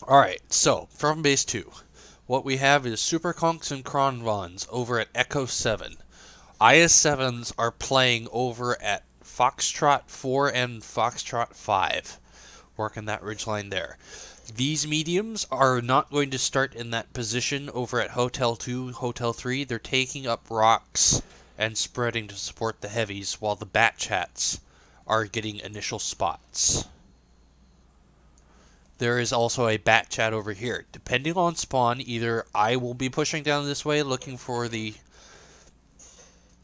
Alright, so, from base 2, what we have is Super Conks and Kronvons over at Echo 7. IS-7s are playing over at Foxtrot 4 and Foxtrot 5, working that ridgeline there. These mediums are not going to start in that position over at Hotel 2, Hotel 3. They're taking up rocks and spreading to support the heavies, while the Bat Chats are getting initial spots. There is also a Bat Chat over here. Depending on spawn, either I will be pushing down this way, looking for the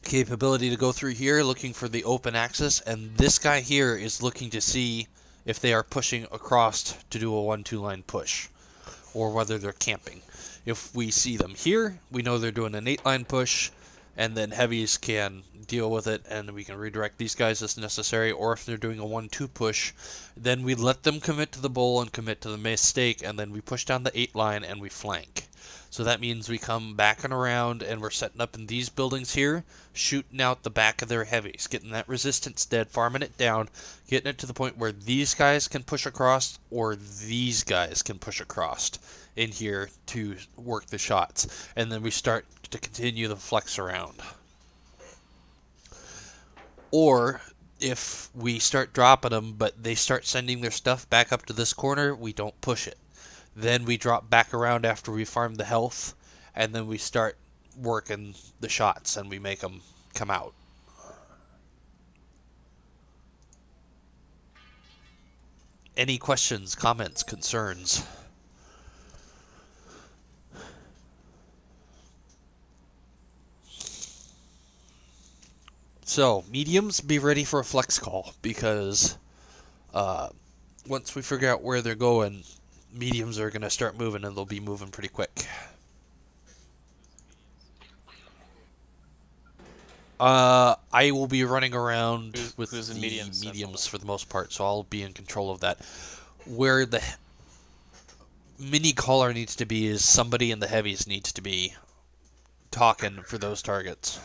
capability to go through here, looking for the open access, and this guy here is looking to see if they are pushing across to do a 1-2 line push, or whether they're camping. If we see them here, we know they're doing an 8 line push, and then heavies can deal with it, and we can redirect these guys as necessary. Or if they're doing a 1-2 push, then we let them commit to the bowl and commit to the mistake, and then we push down the 8 line and we flank. So that means we come back and around, and we're setting up in these buildings here, shooting out the back of their heavies, getting that resistance dead, farming it down, getting it to the point where these guys can push across, or these guys can push across in here to work the shots. And then we start to continue the flex around. Or if we start dropping them, but they start sending their stuff back up to this corner, we don't push it. Then we drop back around after we farm the health, and then we start working the shots, and we make them come out. Any questions, comments, concerns? So, mediums, be ready for a flex call, because once we figure out where they're going, mediums are going to start moving, and they'll be moving pretty quick. I will be running around with the mediums for the most part, so I'll be in control of that. Where the mini caller needs to be is somebody in the heavies needs to be talking for those targets.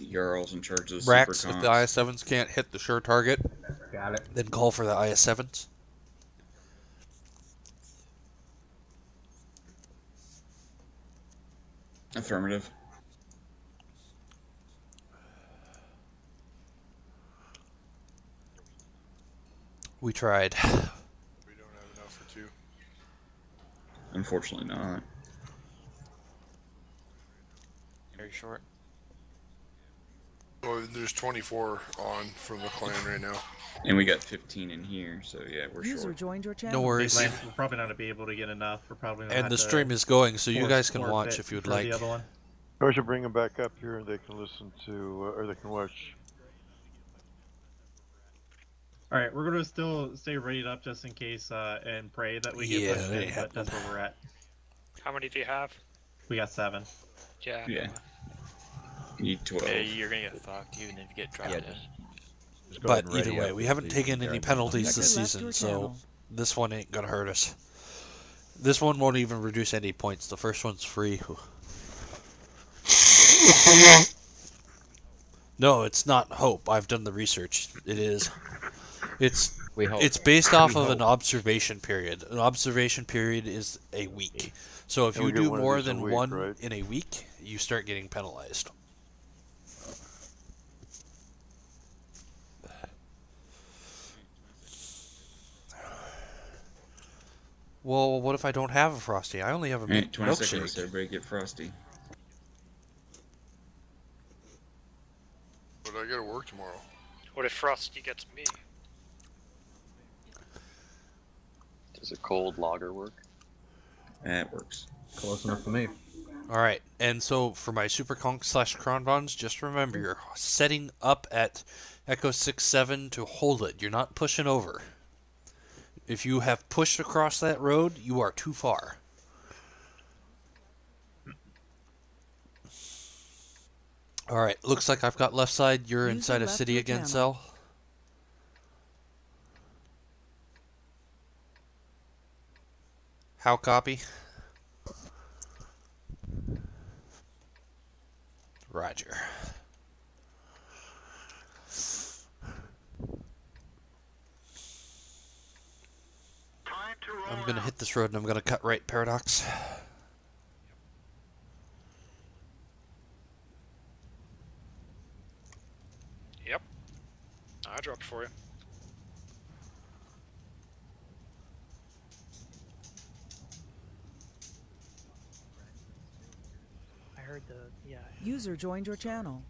Jarls in charge of Brax, super if the IS-7s can't hit the sure target, got it. Then call for the IS-7s. Affirmative. We tried. We don't have enough for 2. Unfortunately not. Very short. Well, there's 24 on from the clan right now. And we got 15 in here, so yeah, we're User short. joined your channel. No worries. We're probably not going to be able to get enough. We're probably gonna And have the to stream is going, so you guys can forfeit watch if you'd for like. The other one. Or should bring them back up here and they can listen to, or they can watch. Alright, we're going to still stay rated up just in case and pray that we get pushed in, but that's where we're at. How many do you have? We got 7. Yeah. Yeah. You need 12. Yeah, you're gonna get fucked even if you get dropped in. Just go ahead But and either ready way, up we with haven't the taken any guards. penalties this User left season, your so channel. this one ain't gonna hurt us. This one won't even reduce any points. The first one's free. No, it's not hope. I've done the research. It is. It's based off of an observation period. An observation period is a week. So if And we you get do one of more these a than week, one right? in a week, you start getting penalized. Well, what if I don't have a Frosty? I only have a Alright, 20 milkshake. seconds, everybody get frosty. But I gotta work tomorrow. What if Frosty gets me? Does a cold lager work? That works. Close enough for me. Alright, and so for my Super Conk / Kronbons, just remember you're setting up at Echo 6-7 to hold it. You're not pushing over. If you have pushed across that road, you are too far. Alright, looks like I've got left side. You're User inside of left city your again, channel. Cell. How copy? Roger. going to hit this road and I'm going to cut right, Paradox. Yep. I dropped for you. I heard the User joined your channel.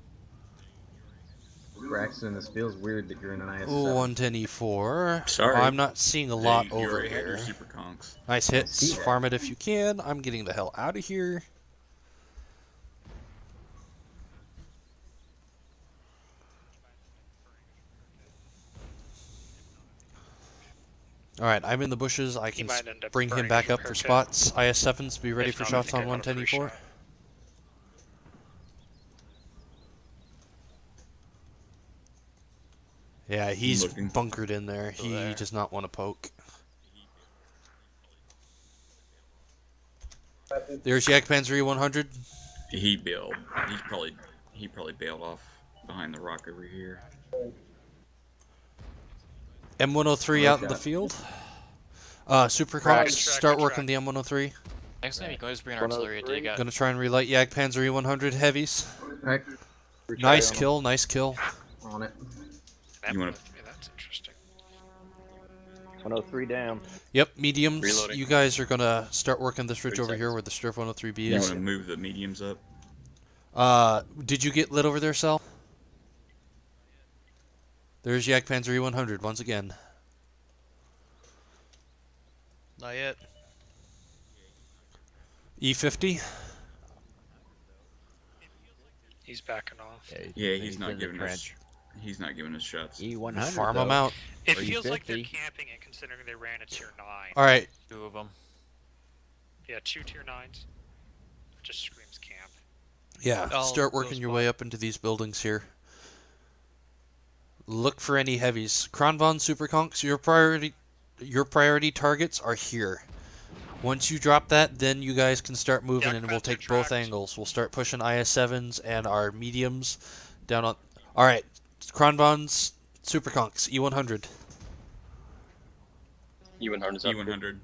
Braxton, this feels weird that you're in an IS-7. Ooh, 110E4. Sorry. I'm not seeing a lot You over already had your here. super conks. Nice see hits. that. Farm it if you can. I'm getting the hell out of here. Alright, I'm in the bushes. I can might end up bring him burning back his up for repair kit. spots. IS-7s, be ready If for not, I shots think on I got a free 110E4. shot. Yeah, he's Looking. bunkered in there. He there. does not want to poke. There's Yak Panzer 100. He bailed. He probably bailed off behind the rock over here. M103 out in the field. Super Cox, start working the M103. Next time you can always bring an artillery dig out. Gonna try and relight Yak Panzer 100 heavies. Right. Nice kill, nice kill. On it. You wanna- That's interesting. 103 down. Yep, mediums. Reloading. You guys are gonna start working this ridge 30 over here seconds. where the Sturf 103B You is. want to move the mediums up? Did you get lit over there, Sal? There's Yak Panzer 100 once again. Not yet. E50. He's backing off. Yeah, he's not giving us. He's not giving us shots. E100. Farm them out. It Or feels like they're 50. camping it considering they ran a tier 9. Alright, 2 of them. Yeah, 2 tier 9s. Just screams camp. yeah, I'll start go working your spot. way up into these buildings here. Look for any heavies. Kronvon Superconks, your priority targets are here. Once you drop that, then you guys can start moving, Yeah, and we'll Panzer take both tracked. angles. We'll start pushing IS-7s and our mediums down on... Alright, Kronvon's Superconks, E100. E100 is up. E100.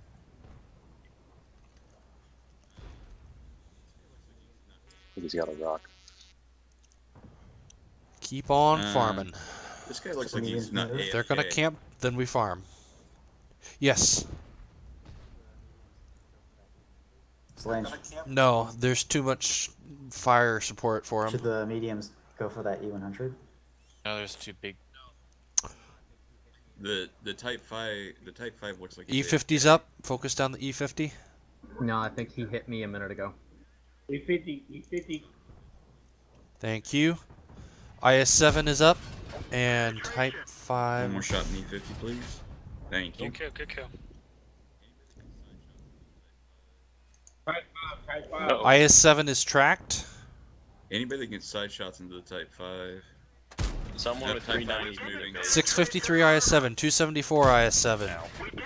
I think he's got a rock. Keep on farming. This guy looks like he's not. If they're gonna AFK. camp, then we farm. Yes. Slange, No, there's too much fire support for should him. the mediums go for that E100? No, there's 2 big. The Type 5 looks like E50's up. Focus down the E50. No, I think he hit me a minute ago. E50. Thank you. IS-7 is up. And Type One 5. more shot in E50, please. Thank you. Good kill, good kill. Uh-oh. IS-7 is tracked. Anybody that gets side shots into the Type 5. Someone That with Type 5 390 is moving. 653 IS-7. 274 IS-7.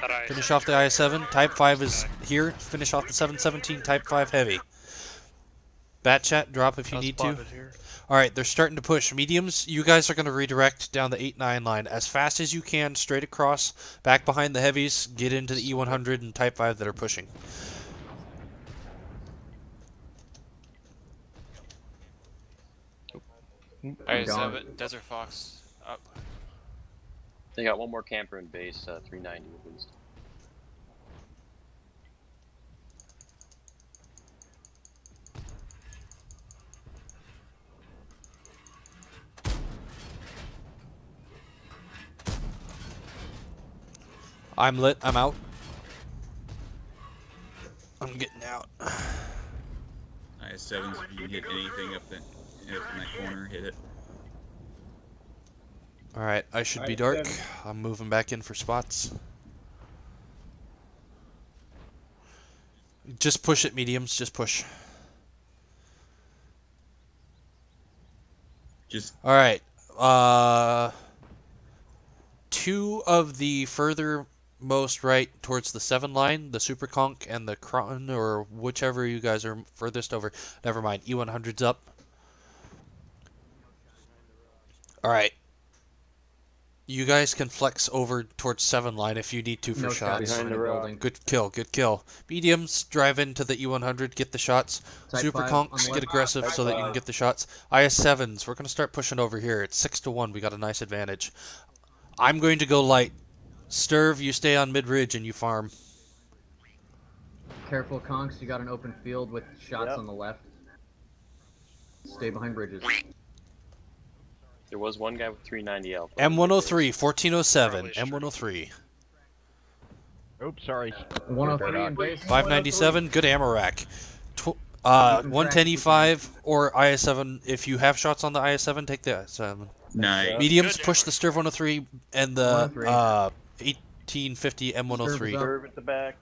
That I Finish off the IS-7. Type 5 is here. Finish off the 717 Type 5 Heavy. Bat chat, drop if you need to. Alright, they're starting to push. Mediums, you guys are going to redirect down the 8-9 line as fast as you can, straight across, back behind the heavies, get into the E100 and Type 5 that are pushing. I'm gone. IS-7, Desert Fox, up. They got one more camper in base, 390 at least. I'm lit. I'm out. I'm getting out. IS-7s, if you can hit anything up in that corner, hit it. Alright, I should be dark. I'm moving back in for spots. Just push it, mediums. Just push. Just Alright. 2 of the furthermost right towards the 7 line, the Super Conk and the Kron, or whichever you guys are furthest over. Never mind. E100's up. Alright. You guys can flex over towards 7 line if you need to for No shots. behind the building. Good kill, good kill. Mediums, drive into the E100, get the shots. Type Super 5 on conks, the get left. aggressive so that you can get the shots. IS-7s, we're going to start pushing over here. It's 6-1, we got a nice advantage. I'm going to go light. Sturv, you stay on mid-ridge and you farm. Careful, Conks. You got an open field with shots on the left. Stay behind bridges. There was one guy with 390 alpha. M103, 1407, M103. Oops, sorry. 103 in base. 597, good ammo rack. 110E5 or IS-7. If you have shots on the IS-7, take the IS-7. Nice. Mediums, push the Sturv 103 and the 1850 M103. Sturv at the back.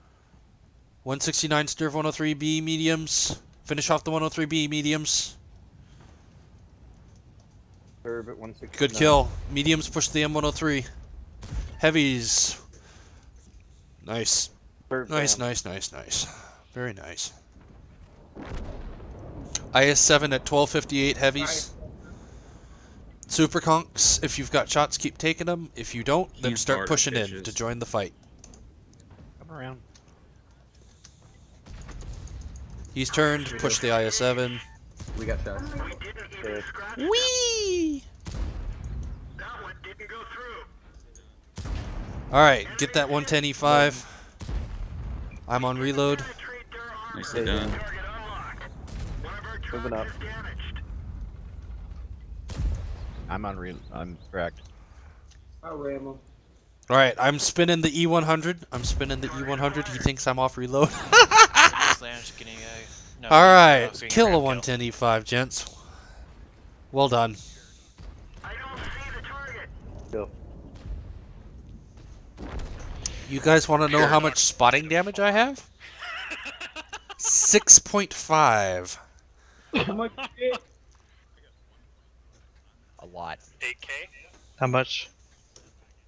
169 Sturv 103B mediums. Finish off the 103B mediums. Sturv at 169. Good kill. Mediums push the M103. Heavies. Nice. Nice, nice, nice, nice. Very nice. IS-7 at 1258 heavies. Super conks, if you've got shots, keep taking them. If you don't, then He's start hard, pushing in bitches. to join the fight. Come around. He's turned, push the IS-7. We got shots. Whee! Alright, get that 110E5. I'm on reload. Nicely done. Moving up. I'm correct. Alright, I'm spinning the E100. I'm spinning the E100. He thinks I'm off reload. Slash getting a... No, Alright, getting kill a crap 110E5, gents. Well done. Go. You guys want to know how much spotting damage I have? 6.5. A lot. 8K? How much?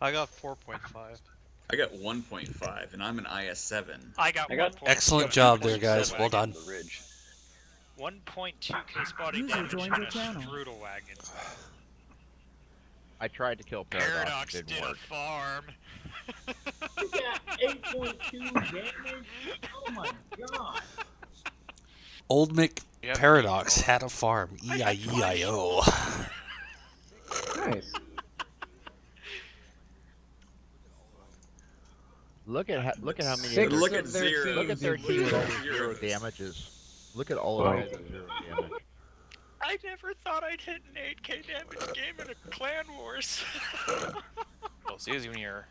I got 4.5. I got 1.5, and I'm an IS-7. I got 1.2. Excellent job there, guys. Well done. 1.2K spotting User damage joined on your a channel. strudel wagon. I tried to kill Paradox did a farm. You got 8.2 damage? Oh my god. Old Mick Paradox had a farm. E-I-E-I-O. Nice. Look at how many. Six Look of at their zero. Look at their teams team did with zero. zero damages. Look at all of them with 0 damage. I never thought I'd hit an 8K damage game in a Clan Wars. Well, it's easy when you're...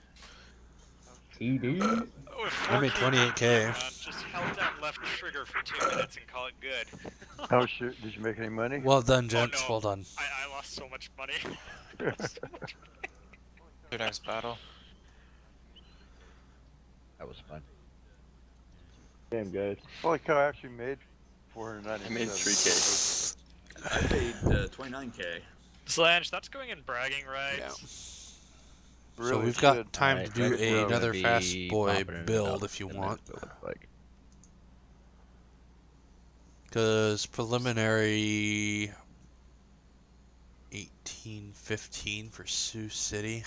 TD. I made 28K. Just held down left trigger for 2 minutes and call it good. How sure? Did you make any money? Well done, gents. no. Well done. I lost so much money. Good next battle. That was fun. Damn, guys. Holy cow! I actually made 497. I made 3K. I paid 29K. Slange, that's going in bragging rights. Yeah. Really So we've got should. time Alright, to do right, we're gonna another be fast boy confident build enough if you in want. this build, like. Because preliminary 1815 for Sioux City.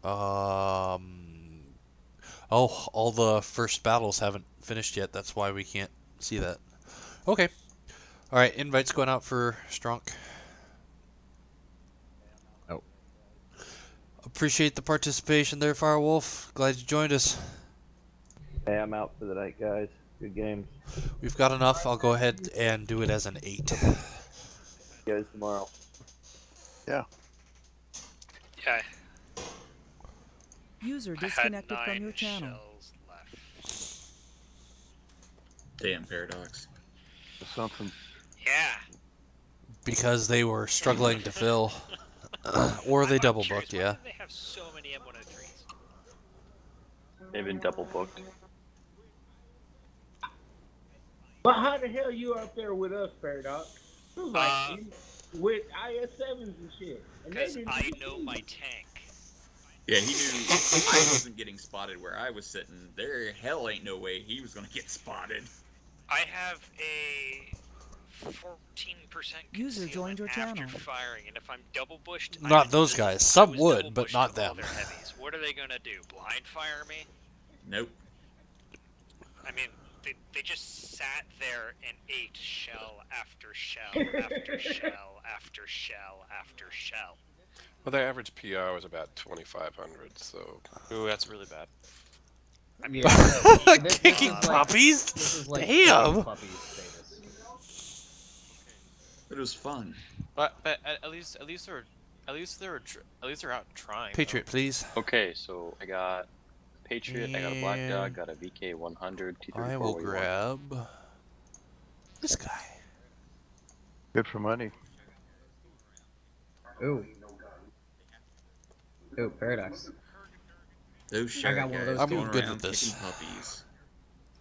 Oh, all the first battles haven't finished yet. That's why we can't see that. Okay. Alright, invites going out for Stronk. Oh. Appreciate the participation there, Firewolf. Glad you joined us. Hey, I'm out for the night, guys. Good games. We've got enough. I'll go ahead and do it as an 8. See you guys tomorrow. Yeah. Yeah. User I had disconnected 9 from your channel. shells left. Damn, Paradox. Something. Yeah. Because they were struggling to fill. Or they double booked, Why yeah. do they have so many M103s? They've been double booked. But how the hell you up there with us, Paradox? It was like with IS-7s and shit. And they Because didn't I do know shit. my tank. Yeah, he knew I wasn't getting spotted where I was sitting. There hell ain't no way he was gonna get spotted. I have a 14% User joined your after channel. firing, and if I'm double bushed, I Not would those just- guys. I Some was would, double but bushed not with all them. their heavies. What are they gonna do? Blind fire me? Nope. I mean, they just sat there and ate shell after shell after shell after shell after shell. Well, their average PR was about 2,500, so. Ooh, that's really bad. I mean, Kicking puppies? This is like Damn. puppy status. It was fun. But at least they're out trying. Patriot, please. Okay, so I got Patriot, I got a Black Dog, got a VK 100, I will grab this guy. Good for money. Ooh. Ooh, Paradox. Those I sheriff got one of guys those going too. Good around with this. kicking puppies.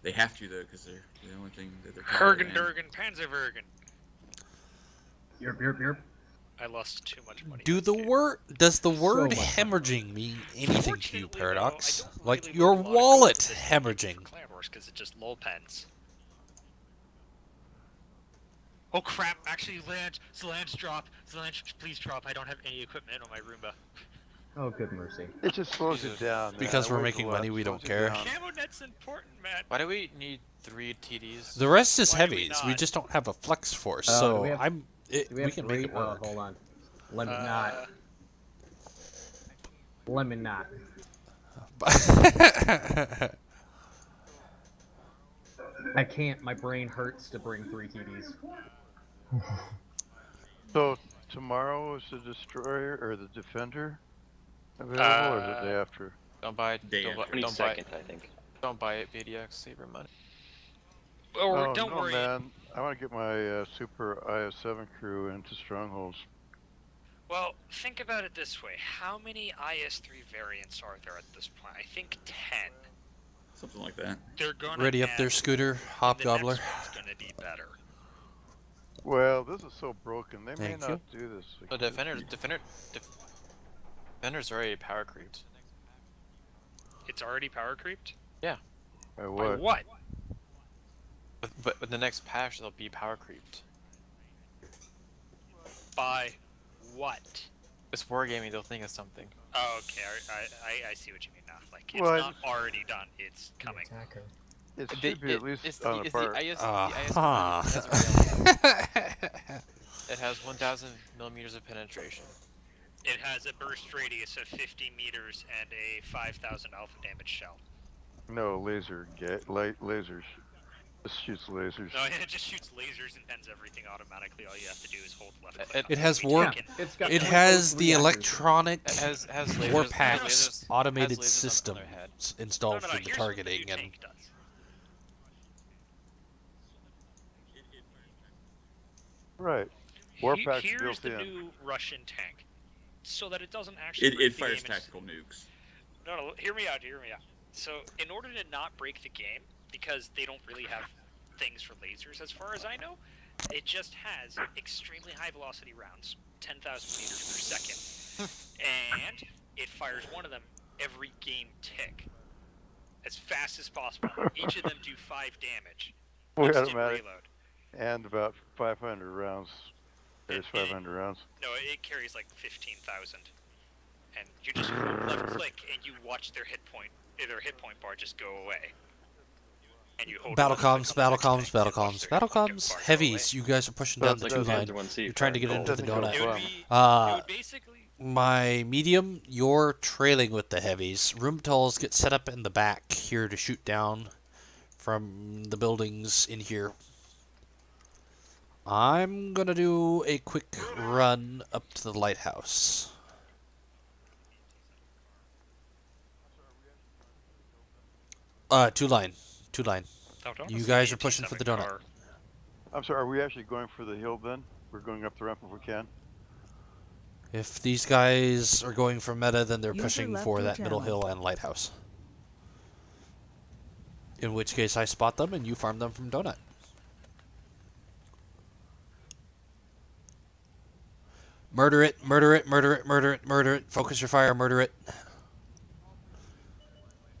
They have to though, because they're the only thing that they're. Hergendergen, Panzervergen. Yerp. I lost too much money. Does the word much hemorrhaging mean anything to you, Unfortunately, Paradox? though, I don't Like really your want a lot of wallet gold hemorrhaging. for Clan Wars because it just lol pens. Oh crap! Actually, Zelange drop. Zelange, please drop. I don't have any equipment on my Roomba. Oh, good mercy. It just slows it down. Man. Because we're It making weighs a lot, money, we slows don't it care. down. Camo net's important, man. Why do we need 3 TDs? The rest is Why do we heavies. We not? just don't have a flex force, Do so we have- we can make it work. hold on. Let me not. Let me not. I can't. My brain hurts to bring 3 TDs. So tomorrow is the destroyer or the defender available, or is it the day after? Don't buy it. Day Don't buy, after. don't buy 22nd, it. I think. Don't buy it. BDX, save your money. Oh, Oh don't no, worry. man! I want to get my super IS-7 crew into strongholds. Well, think about it this way: how many IS-3 variants are there at this point? I think 10. Something like that. They're gonna Ready up there, add- Scooter, and Hobgobbler. The next one's gonna be better. Well, this is so broken. They Thank may you. not do this. The defender's already power creeped. It's already power creeped? Yeah. By By what? what? But with the next patch, they'll be power creeped. By what? It's wargaming. They'll think of something. Oh, okay, I see what you mean now. Like, it's Well, not already done, it's coming. It should be at least on a part. It has 1,000 millimeters of penetration. It has a burst radius of 50 meters and a 5,000 alpha damage shell. No, lasers. It shoots lasers. No, it just shoots lasers and ends everything automatically. All you have to do is hold left click. It has We warp. taken- It has the electronic has war lasers- packs has automated lasers on system their head. installed No, for the here's what targeting new and tank does. Right. Warpack's Here's built the in. new Russian tank, so that it doesn't actually. It break the fires game and- tactical nukes. No, hear me out. So, in order to not break the game, because they don't really have things for lasers, as far as I know, it just has extremely high velocity rounds, 10,000 meters per second, and it fires one of them every game tick, as fast as possible. Each of them do 5 damage. Fully Instant automatic. reload. And about 500 rounds. There's 500 rounds. No, it carries like 15,000. And you just hold left click and you watch their hit point bar just go away. And you hold battle left click comms, on the battle next comms, tank battle and watch comms, their battle hit point comms. bar go Heavies, away. you guys are pushing down the 2 line. You're trying to get into the donut. It would basically My medium, you're trailing with the heavies. Rheumatals get set up in the back here to shoot down from the buildings in here. I'm gonna do a quick run up to the lighthouse. Two line. You guys are pushing for the donut. I'm sorry, are we actually going for the hill then? We're going up the ramp if we can? If these guys are going for meta, then they're User pushing left for your that middle channel. hill and lighthouse. In which case I spot them and you farm them from donut. Murder it, murder it, murder it, murder it, murder it. Focus your fire, murder it.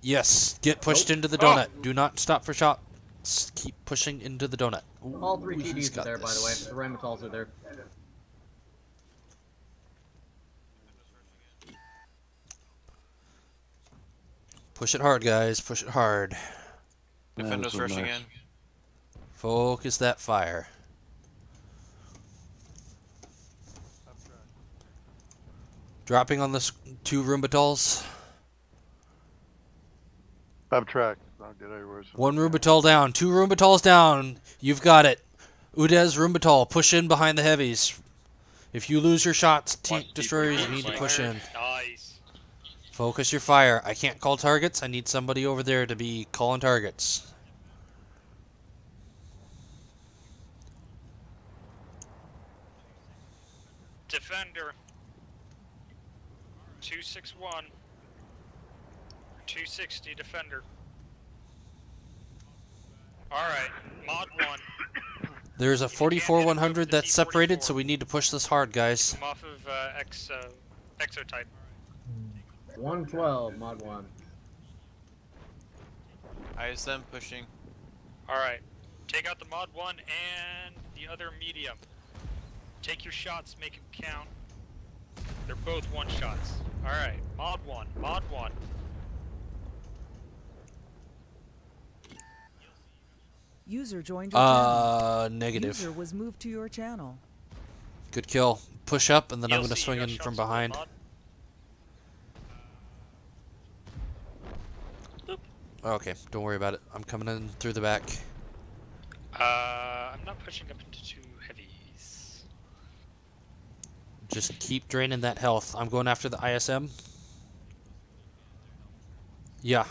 Yes, get pushed into the donut. Do not stop for shot. Let's keep pushing into the donut. Ooh, All 3 he's TDs are got there, by the way. this. The Rheinmetals are there. Push it hard, guys. Push it hard. Defenders rushing in. Focus that fire. Dropping on the 2 Rumbatals. I'm tracked. I'll get everywhere. 1 Rumbatal down. 2 Rumbatals down. You've got it. Udez, Rumbatal, push in behind the heavies. If you lose your shots, tank destroyers, you need to push in. Nice. Focus your fire. I can't call targets. I need somebody over there to be calling targets. Defender. 261. 260 defender. Alright, mod 1. There's a 44-100 that's separated, so we need to push this hard, guys. I'm off of exotype. 112, mod 1. ISM pushing. Alright, take out the mod 1 and the other medium. Take your shots, make them count. They're both 1 shots. Alright, mod 1, mod 1. User joined your channel. Negative. User was moved to your channel. Good kill. Push up, and then I'm going to ELC, swing you in got from shots on behind. mod? Okay, don't worry about it. I'm coming in through the back. I'm not pushing up into 2 heavies. Just keep draining that health. I'm going after the ISM. Yeah.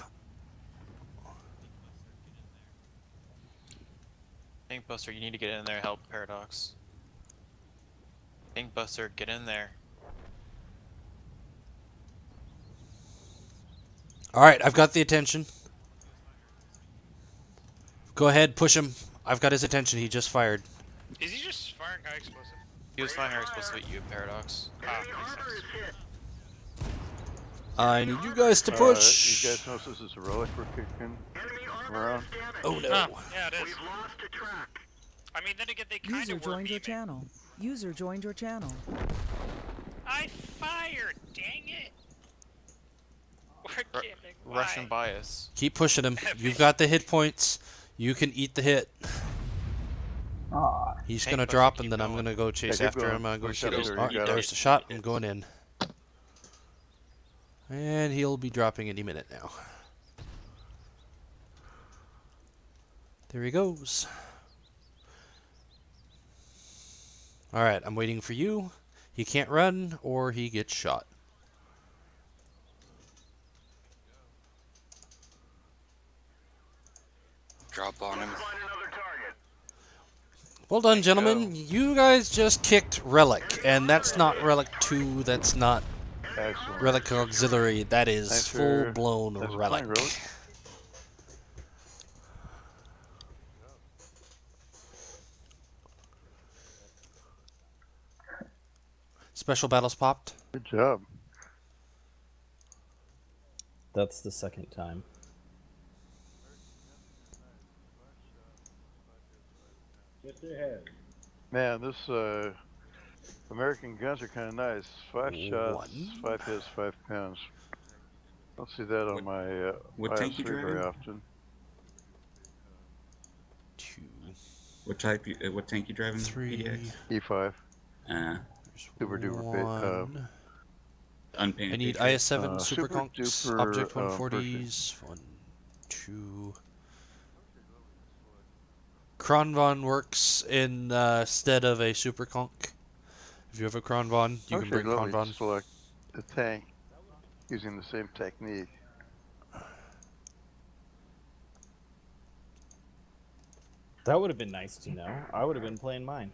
Tank Buster, you need to get in there, help Paradox. Tank Buster, get in there. Alright, I've got the attention. Go ahead, push him. I've got his attention. He just fired. Is he just firing high explosive? He was firing explosive at you, Paradox. Ah, makes sense. I need you guys to push. You guys notice this is a relic we're kicking around? Oh no. Yeah, it is. I mean, then again, they kind User of were joined your memeing. channel. User joined your channel. I fired, dang it! We're gaming. Why? Russian bias. Keep pushing him. You've got the hit points. You can eat the hit. He's Tank gonna Buster, drop, keep and then I'm going. gonna go chase keep after going. him. I'm gonna Push shoot up his. there, Oh, you got there's it. the shot. I'm going in. And he'll be dropping any minute now. There he goes. Alright, I'm waiting for you. He can't run, or he gets shot. Drop on him. Well done, gentlemen. You guys just kicked Relic, and that's not Relic 2, that's not Excellent. Relic Auxiliary, that is Thanks for- full-blown thanks for Relic. playing, Relic. Special battles popped. Good job. That's the second time. Yes, it has. Man, this American guns are kind of nice. 5 shots, 5 hits, 5 pounds. Don't see that on my what tank you IS3 very driving? often. What type? What tank you driving? 3. E5. Super There's duper one. Unpainted. I need Patriot. IS-7 Super Super Conks, duper, Object Pershing. 140s, 1, 2. Kronvon works instead of a Super Conk. If you have a Kronvon, you can bring lovely Kronvon. to select the tank using the same technique. That would have been nice to know. I would have been playing mine.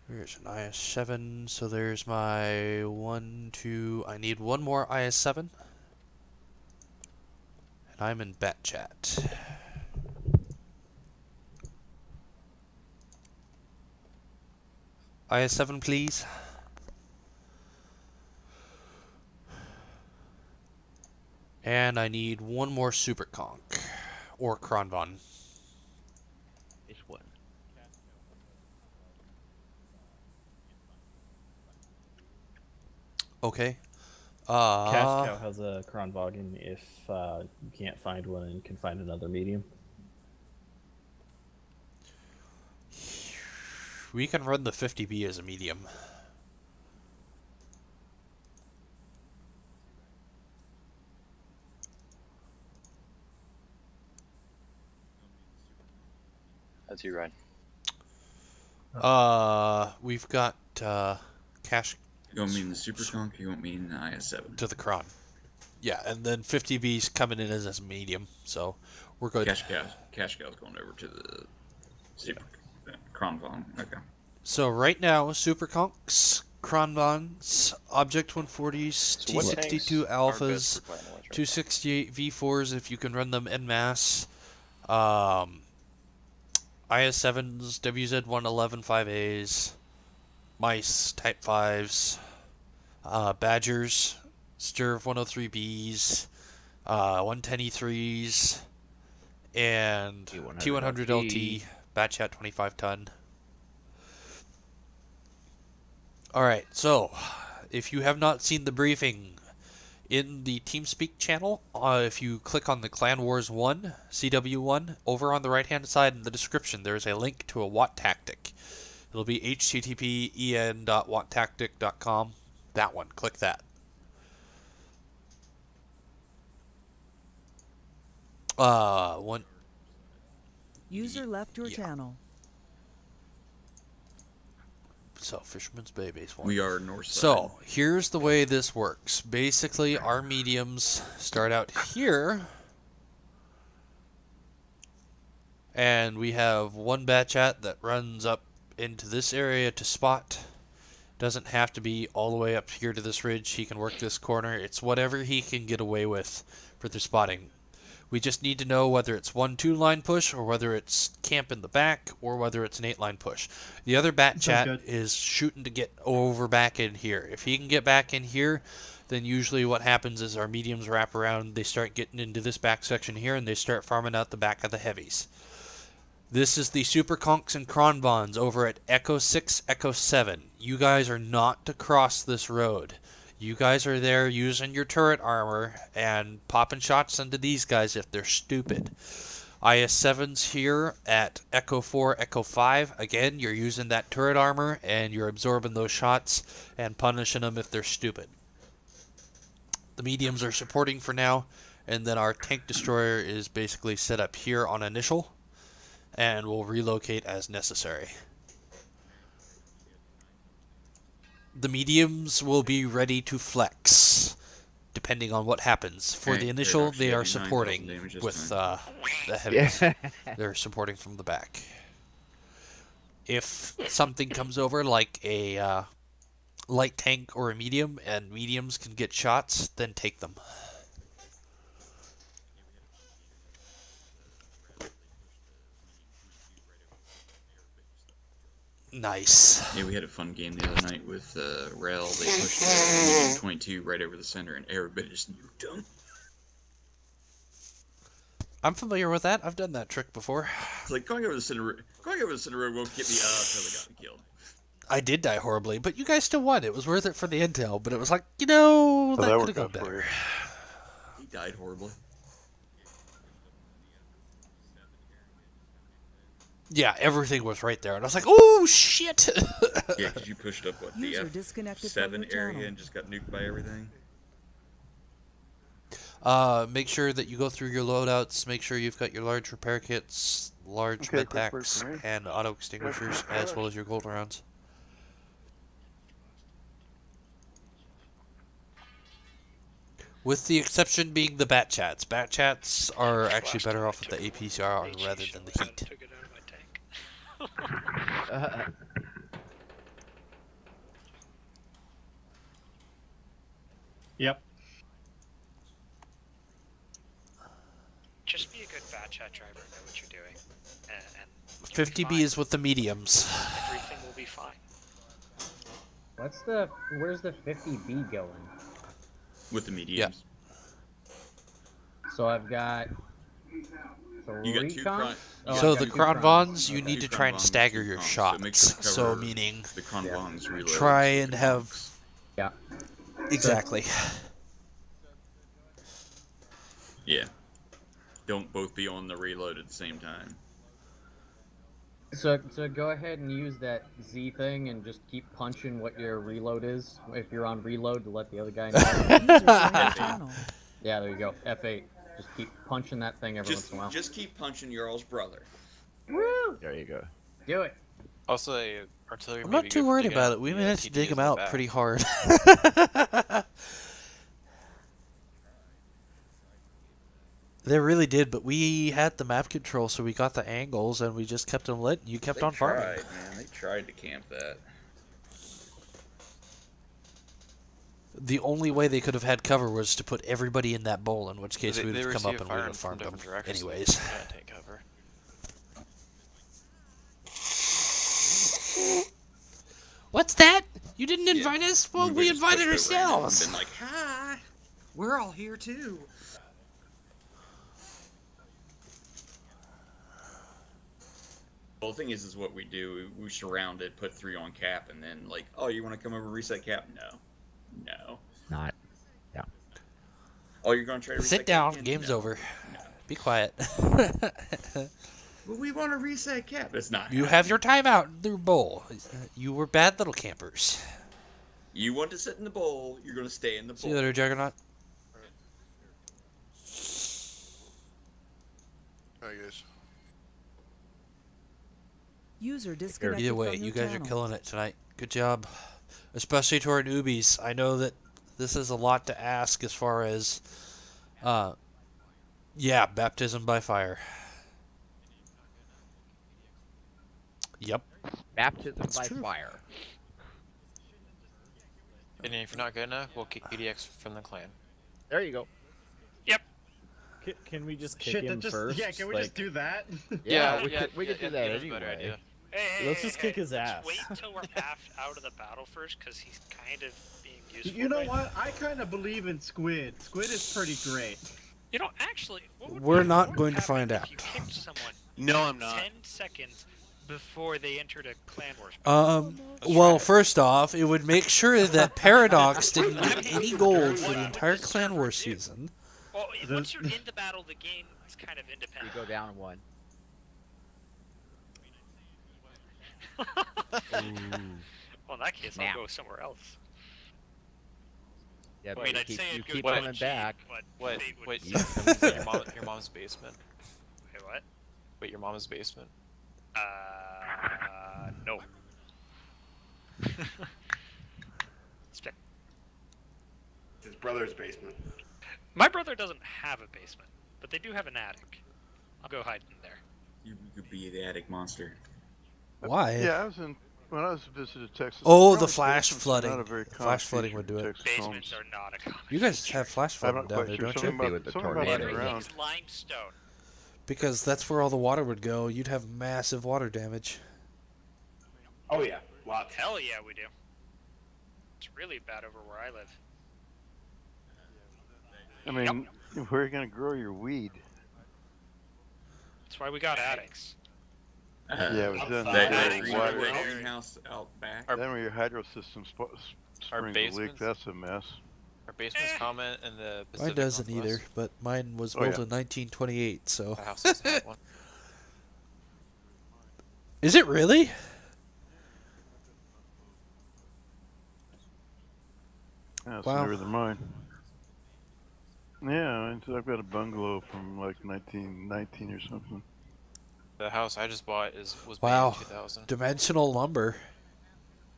There's an IS-7, so there's my 1, 2. I need one more IS-7. And I'm in bat chat. IS-7, please. And I need one more Super Conk. Or Kronvon. Okay. Cash Cow has a Kronwagen if you can't find one and can find another medium. We can run the 50B as a medium. That's you, Ryan. We've got cash. You want me in the Super Conk? You want me in the IS-7? To the Kron. Yeah, and then 50B's coming in as a medium, so we're good. Cash Cow's going over to the Super Kronvon. Okay. So right now, Super Conks, Kronvons, Object 140s, T62 Alphas, 268 V4s if you can run them en masse, IS-7s, WZ-111 5As, Mice Type 5s, Badgers, Stirv 103Bs, 110E3s, and T100 LT, Batchat 25 ton. Alright, so, if you have not seen the briefing in the TeamSpeak channel, if you click on the Clan Wars 1, CW1, over on the right-hand side in the description, there's a link to a Watt Tactic. It'll be http://en.watttactic.com. That one, click that. User left your channel. So, Fisherman's Bay Base 1. We are north side. So, here's the way this works. Basically, our mediums start out here. And we have one Batchat that runs up into this area to spot. Doesn't have to be all the way up here to this ridge. He can work this corner. It's whatever he can get away with for the spotting. We just need to know whether it's 1-2 line push or whether it's camp in the back or whether it's an 8 line push. The other Batchat is shooting to get over back in here. If he can get back in here, then usually what happens is our mediums wrap around, they start getting into this back section here, and they start farming out the back of the heavies. This is the Super Conks and Kronvons over at Echo 6, Echo 7. You guys are not to cross this road. You guys are there using your turret armor and popping shots into these guys if they're stupid. IS-7's here at Echo 4, Echo 5. Again, you're using that turret armor and you're absorbing those shots and punishing them if they're stupid. The mediums are supporting for now, and then our tank destroyer is basically set up here on initial, and will relocate as necessary. The mediums will be ready to flex, depending on what happens. For the initial, they are supporting with the heavies. They're supporting from the back. If something comes over like a light tank or a medium, and mediums can get shots, then take them. Nice. Yeah, we had a fun game the other night with Rel. They pushed the 22 right over the center, and everybody just nuked them. I'm familiar with that. I've done that trick before. It's like going over the center road won't get me until they got me killed. I did die horribly, but you guys still won. It was worth it for the intel, but it was like, you know, that could have gone better. He died horribly. Yeah, everything was right there, and I was like, "Oh shit!" Yeah, because you pushed up what the F7 area and just got nuked by everything. Make sure that you go through your loadouts. Make sure you've got your large repair kits, large med packs, and auto extinguishers, as well as your gold rounds. With the exception being the Batchats. Batchats are actually better off with the APCR rather than the heat. Yep. Just be a good Batchat driver, know what you're doing, and 50B is with the mediums. everything will be fine. Where's the 50B going? With the mediums. Yeah. So I've got You got two Kron. So the Kronvons, you need to try and stagger your shots. So meaning, the Kronvons reload. try and have. Yeah. Exactly. Yeah. Don't both be on the reload at the same time. So go ahead and use that Z thing and just keep punching what your reload is if you're on reload to let the other guy know. Yeah, there you go. F8. Just keep punching that thing every once in a while. Just keep punching your all's brother. Woo! There you go. Do it. Also, artillery. I'm not too worried about it. We managed to dig him out pretty hard. They really did, but we had the map control, so we got the angles, and we just kept them lit. You kept on farming. They tried, man. They tried to camp that. The only way they could have had cover was to put everybody in that bowl, in which case we would have come up and we would have farmed them. Anyways. Take cover. What's that? You didn't invite us? Well, we invited ourselves. Been like, hi, we're all here too. Well, the thing is what we do. We surround it, put 3 on cap, and then like, oh, you want to come over and reset cap? No. Not. Yeah. Oh, you're gonna try to reset Sit down. cap? Game's No. over. Be quiet. But we want to reset cap. It's not. You have your timeout in the bowl. You were bad little campers. You want to sit in the bowl. You're gonna stay in the bowl. See you later, Juggernaut. Hi guys. User disconnected Either way, from you your guys channel. are killing it tonight. Good job. Especially to our newbies. I know that this is a lot to ask as far as, yeah, baptism by fire. Yep. Baptism by fire. And if you're not good enough, we'll kick PDX from the clan. There you go. Yep. Can we just kick him first? Yeah, can we just do that? Yeah, we could do that anyway. Let's just kick his ass. Wait until we're out of the battle first, because he's kind of being useful. You know right what? I kind of believe in Squid. Squid is pretty great. You know, actually, We're not going to find out. if you kicked someone No, I'm not. 10 seconds before they entered a clan wars? Well, first off, it would make sure that Paradox didn't get any gold for the entire Clan War season. Well, once you're in the battle, the game is kind of independent. We go down 1. Well, in that case, I'll go somewhere else. Yeah, I but mean, you I'd keep, say you it'd keep go coming cheap, back. but What? fate would Wait, say- your mom's basement. Wait, what? Wait, your mom's basement. No. His brother's basement. My brother doesn't have a basement, but they do have an attic. I'll go hide in there. You could be the attic monster. Why? Yeah, when I was visiting Texas. Oh, the probably flash basements are not flooding. a very Flash common flooding feature would do in it. Texas Basements homes. are not a common. You guys have flash I'm flooding not down quite there, sure. don't Something you? about, something about the ground. Everything's limestone. Because that's where all the water would go. You'd have massive water damage. Oh yeah, lots. Hell yeah, we do. It's really bad over where I live. I mean, where are you going to grow your weed? That's why we got attics. Yeah, it was done. That greenhouse out back. Then where your hydro system springs a leak, that's a mess. Our basement's common in the Pacific Mine doesn't Northwest. either, but mine was Oh, built yeah. in 1928, so. The house doesn't have one. Is it really? Yeah, it's Wow. newer than mine. Yeah, I've got a bungalow from like 1919 or something. The house I just bought was made Wow. in 2000. Dimensional lumber.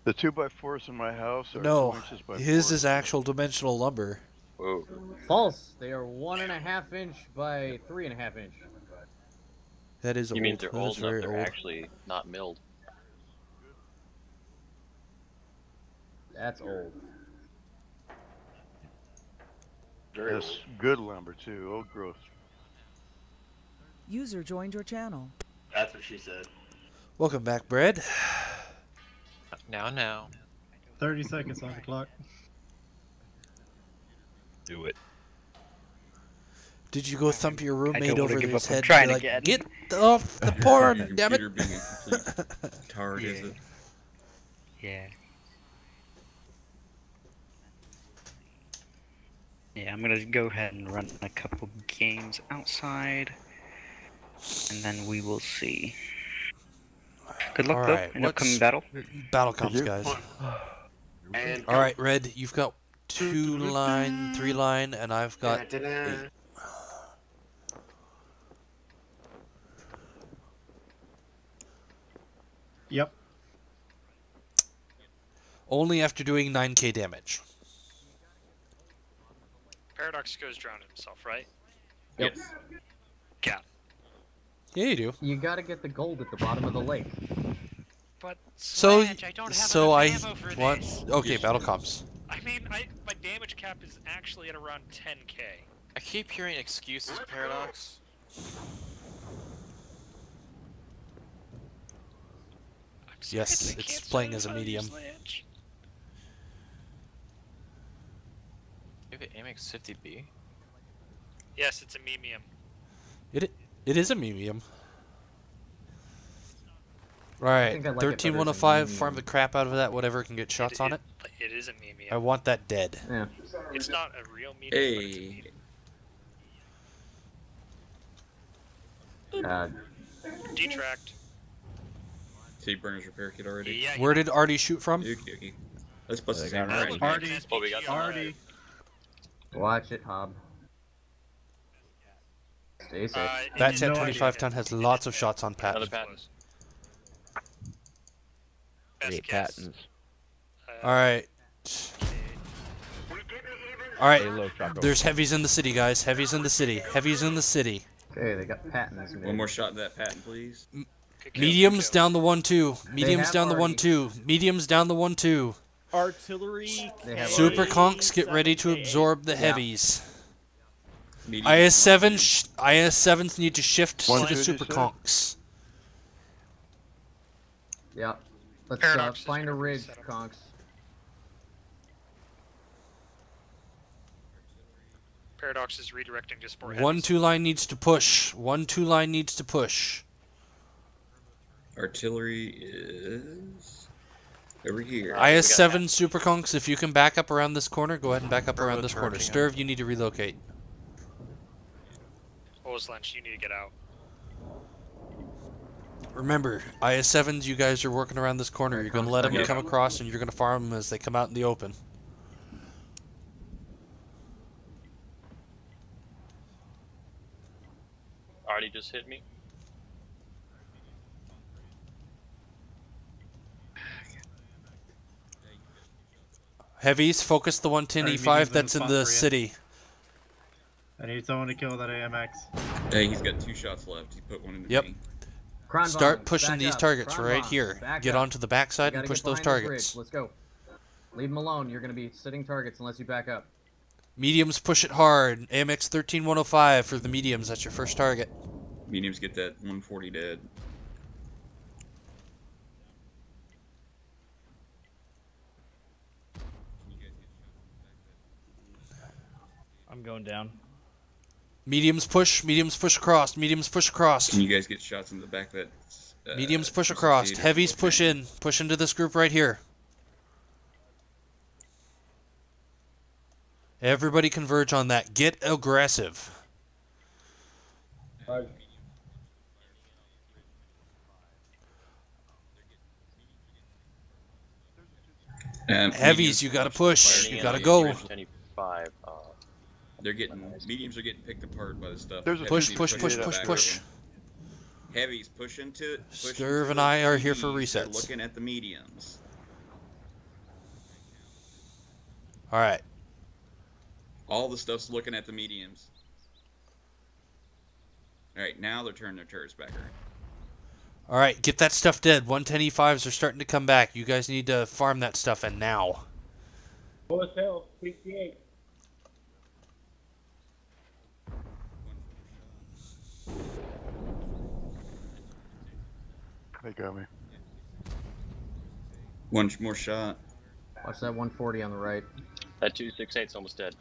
The 2x4s in my house are 2 No, inches by his 4. is actual dimensional lumber. Whoa. False. They are 1.5 inch by 3.5 inch. That is You old. mean they're That old is enough? very They're old. actually not milled. That's old. That's good lumber too, old growth. User joined your channel. That's what she said. Welcome back, Brad. Now. 30 seconds on the clock. Do it. Did you go thump your don't roommate wanna over give his up on head? and trying be like, again. get off the porn, Your damn it! computer being a complete tard, is it? Yeah. Yeah, I'm gonna go ahead and run a couple games outside, and then we will see. Good luck, though, in upcoming battle. Battle comps, guys. And All right, Red, you've got 2 line, 3 line, and I've got 8. Yep. Only after doing 9k damage. Paradox goes drown himself, right? Yep. Yeah. Yeah, you do. You gotta get the gold at the bottom of the lake. But So, Sledge, I don't have so enough I ammo for want. this. Okay, battle comps. I mean, my damage cap is actually at around 10k. I keep hearing excuses, Paradox. Yes, it's playing as a medium. You have an AMX 50B? Yes, it's a memium. It is a medium. Right, I like it 13105. better as a Farm the crap out of that. Whatever can get shots on it. It is a memium. I want that dead. Yeah. It's not a real medium. Hey. Detract. See burner's repair kit already? Yeah. Where did Artie shoot from? Okey-dokey. Let's bust this out Artie. right. Oh, we got Artie. Watch it, Hob. Stay safe. That 1025 ton has lots of shots on Pat. Another patent. Great patents. Alright. Alright. There's heavies in the city, guys. Heavies in the city. Heavies in the city. Okay, they got patents. One more shot at that patent, please. Mediums down the 1-2. Mediums down the 1-2. Mediums down the 1-2. Artillery. Super conks, get ready to absorb the heavies. IS-7s need to shift to the super conks. Yep. Let's find a ridge, conks. Paradox is redirecting to support 1-2 line needs to push. 1-2 line needs to push. Artillery is over here. IS-7 super conks, if you can back up around this corner, go ahead and back up around this corner. Sturv, you need to relocate. Lynch, you need to get out. Remember, IS-7s, you guys are working around this corner. You're going to let them come across, and you're going to farm them as they come out in the open. Already just hit me. Heavies, focus the 110 E5 that's in the city. I need someone to kill that AMX. Hey, he's got 2 shots left. He put one in the Yep. thing. Start pushing these targets right here. Get onto the backside and push those targets. Let's go. Leave them alone. You're going to be sitting targets unless you back up. Mediums, push it hard. AMX 13105 for the mediums. That's your first target. Mediums get that 140 dead. I'm going down. Mediums push across. Mediums push across. Can you guys get shots in the back of that? Mediums push across. Heavies push in. Push into this group right here. Everybody converge on that. Get aggressive. Heavies, you gotta push. You gotta go. They're getting mediums are getting picked apart by the stuff. Push. Heavies push into it. Sturv and I are here for resets. They're looking at the mediums. All right. All the stuff's looking at the mediums. All right, now they're turning their turrets back around. All right, get that stuff dead. 110 E5s are starting to come back. You guys need to farm that stuff, and now. What's hell? 68. They got me. One more shot. Watch that 140 on the right. That 268's almost dead.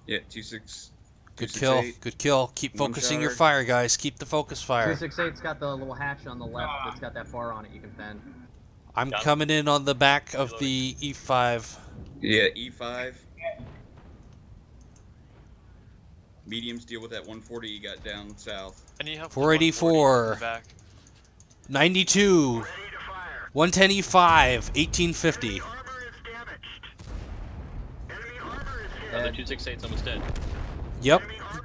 Yeah, 26. Good kill. Good kill. Keep focusing your fire, guys. Keep the focus fire. 268's got the little hatch on the left that's got that bar on it you can fend. I'm coming in on the back of the E5. Yeah, E5. Mediums deal with that 140 you got down south. And you have 484. 92. 110E5. 1850. Another 268's almost dead. Yep.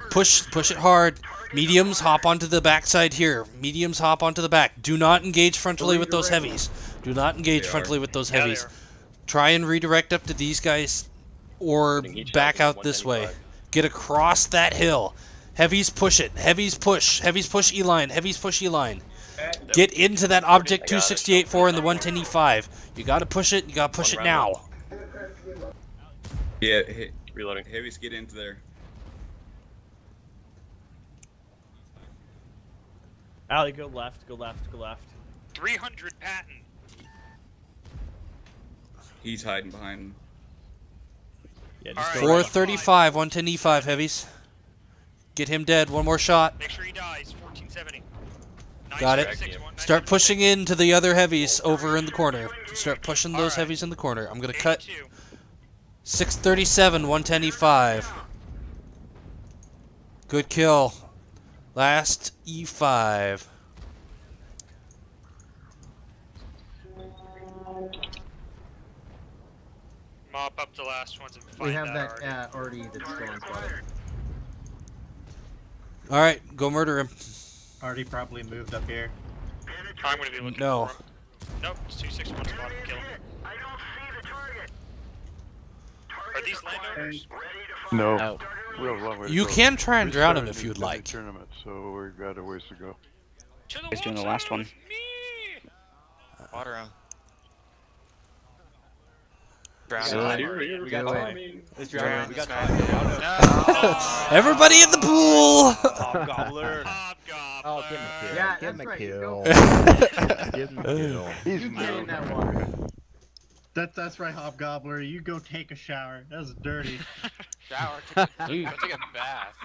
Push it hard. Mediums hop onto the backside here. Mediums hop onto the back. Do not engage frontally with those heavies. Do not engage frontally with those heavies. Try and redirect up to these guys or back out this way. Get across that hill. Heavies push it. Heavies push. Heavies push E-line. Heavies push E-line. Get into that object 268-4 and the 110E5. You gotta push it. You gotta push it now. Yeah, reloading. Heavies get into there. Allie, go left, go left, go left. 300 Patton. He's hiding behind. Yeah, just 435, 110E5 heavies. Get him dead. One more shot. Make sure he dies. 1470. Got it. Start pushing into the other heavies over in the corner. Start pushing those heavies in the corner. I'm gonna cut. 637, 110E5. Good kill. Last E5. Mop up the last ones and find We have that that already that's still on spot. Alright, go murder him. Artie probably moved up here. I'm gonna be looking No. for him. Nope, it's 261 spot. Kill him. Are these landowners? No. We have a long way to You go. can try and We drown started him if a you'd new like. Tournament, so we've got a ways to go. He's doing the last one. Water him. We got time. Let's drown him. We got time. Everybody in the pool! Hobgobbler. Oh, give him a kill. Yeah, give him that's a right, kill. go. Give him a kill. He's You get in that water. That's right, Hobgobbler. You go take a shower. That's dirty. Shower. Go take a bath.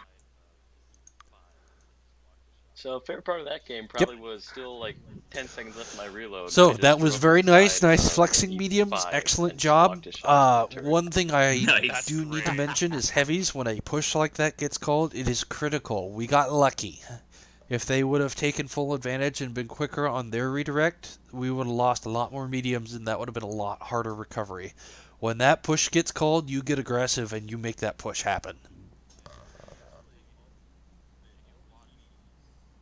So, favorite part of that game probably was still like 10 seconds left of my reload. So I just that was drove very to the nice, side, nice flexing mediums, E5 excellent and job. locked his shot in the turret. One thing I Nice. do need to mention is heavies, when a push like that gets called, it is critical. We got lucky. If they would have taken full advantage and been quicker on their redirect, we would have lost a lot more mediums and that would have been a lot harder recovery. When that push gets called, you get aggressive and you make that push happen.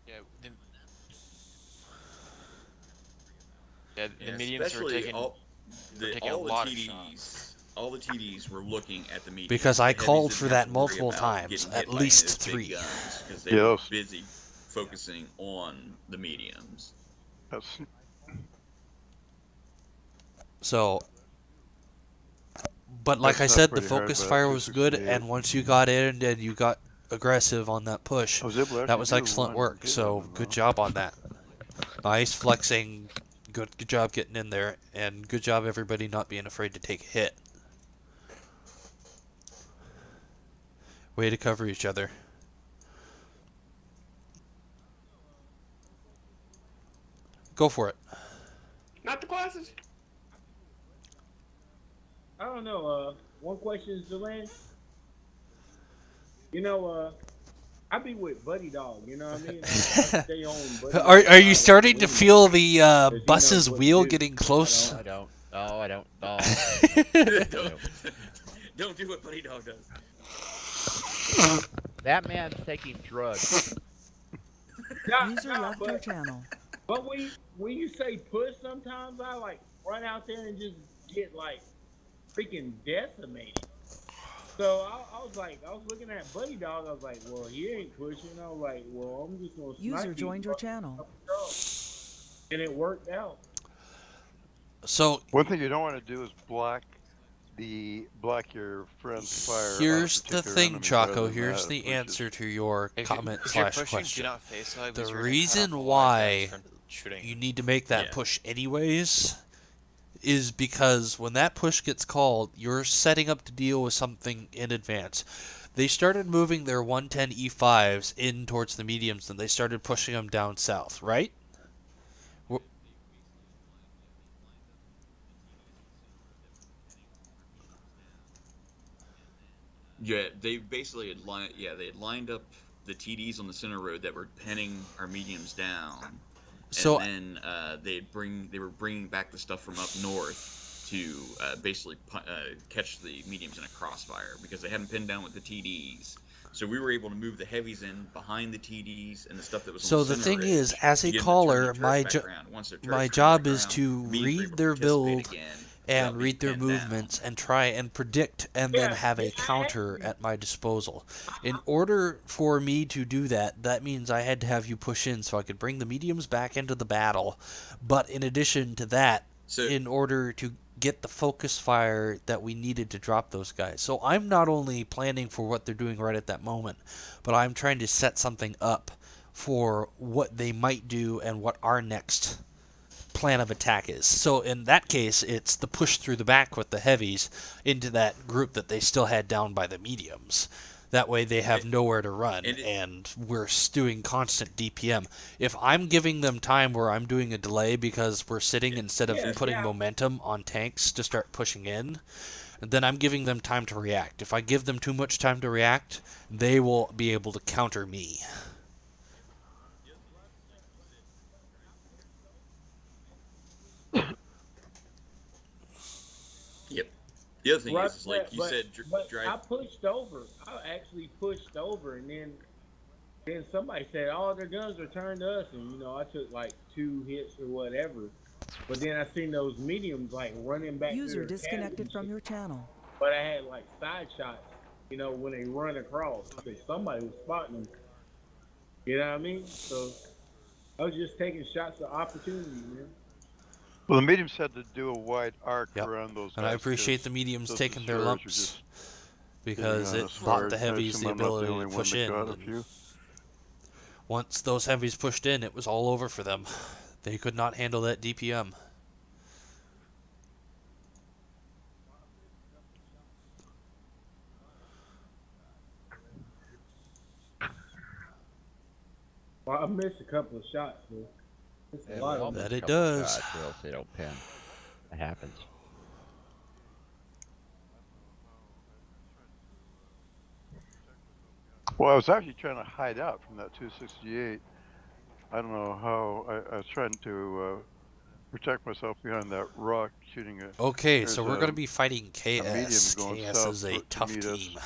Yeah, the Yeah, mediums were especially taking, all the lot of TDs. shots. All the TDs were looking at the mediums. Because I The heavies called didn't for have that to worry multiple about times, getting at hit by least those big 3. guns, 'cause they were busy focusing on the mediums. So, but like I said, the focus fire was good, and once you got in and you got aggressive on that push, that was excellent work. So, good job on that. Nice flexing, good job getting in there, and good job everybody not being afraid to take a hit. Way to cover each other. Go for it. Not the classes. I don't know. One question is, Delaney. You know, I be with Buddy Dog. You know what I mean? I stay on Buddy Are you starting to feel the bus's wheel getting close? I don't. Oh, I don't. Oh. Don't do what Buddy Dog does. That man's taking drugs. User left your channel. But when you say push, sometimes I like run out there and just get like freaking decimated. So I was looking at Buddy Dog. I was like, well, he ain't pushing. I was like, well, I'm just gonna. User joined your channel. And it worked out. So one thing you don't want to do is block your friend's fire. Here's the thing, Chaco. Here's the answer to your comment if you're slash pushing, question. do not face hug, The because you're gonna cut reason off a lot of why guys from shooting. you need to make that push anyways is because when that push gets called, you're setting up to deal with something in advance. They started moving their 110 E5s in towards the mediums, and they started pushing them down south, right? Yeah, they basically had they had lined up the TDs on the center road that were pinning our mediums down, So- and then they were bringing back the stuff from up north to basically catch the mediums in a crossfire because they hadn't pinned down with the TDs. So we were able to move the heavies in behind the TDs and the stuff that was. So on the the center thing is, ridge as to a get them to turn caller, their my turrets back around. Once their turrets my turned job back is around, to mediums were able read to their participate build again and without read being their pinned down. movements and try and predict and then have a counter at my disposal. In order for me to do that, that means I had to have you push in so I could bring the mediums back into the battle. But in addition to that, in order to get the focus fire that we needed to drop those guys. So I'm not only planning for what they're doing right at that moment, but I'm trying to set something up for what they might do and what our next plan of attack is. So in that case, it's the push through the back with the heavies into that group that they still had down by the mediums. That way they have nowhere to run, and we're doing constant DPM. If I'm giving them time where I'm doing a delay because we're sitting instead of putting momentum on tanks to start pushing in, then I'm giving them time to react. If I give them too much time to react, they will be able to counter me. Yep. The other thing is like you said, but I pushed over. I actually pushed over, and then somebody said, "Oh, their guns are turned to us," and I took like 2 hits or whatever. But then I seen those mediums like running back. User disconnected from your channel. But I had like side shots, when they run across, because somebody was spotting them. You know what I mean? So I was just taking shots of opportunity, man. Well, the mediums had to do a wide arc around those guys. And I appreciate the mediums taking their lumps because it bought the heavies the ability to push in. Once those heavies pushed in, it was all over for them. They could not handle that DPM. Well, I missed a couple of shots, though. Yeah, a lot of that it does. Shots, or else they don't pin. It happens. Well, I was actually trying to hide out from that 268. I don't know how. I was trying to protect myself behind that rock, shooting a. Okay, so we're going to be fighting KS. Going KS is a tough team.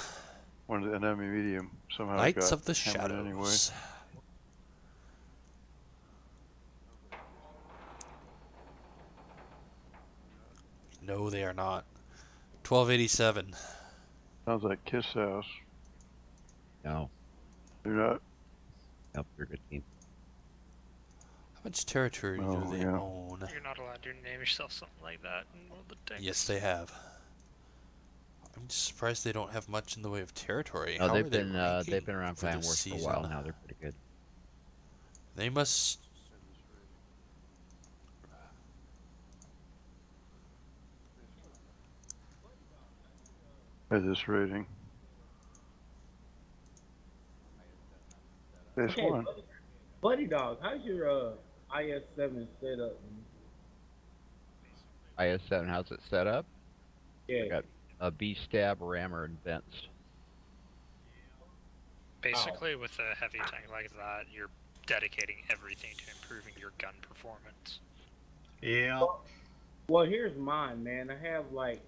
An enemy medium somehow Knights got of the hammered Shadows. Anyway. No, they are not. 1287. Sounds like Kiss House. No. They're not. Nope, they're a good team. How much territory do they own? You're not allowed to name yourself something like that in World of Tanks. Yes, they have. I'm just surprised they don't have much in the way of territory. No, How they've are they been around for Clan this Wars for a season? while now. They're pretty good. They must. By this rating. This Okay, one. Buddy Dog, how's your IS-7 set up? IS-7, how's it set up? Yeah. I got a B-stab, rammer, and vents. Basically, with a heavy tank like that, you're dedicating everything to improving your gun performance. Yeah. Well, here's mine, man. I have like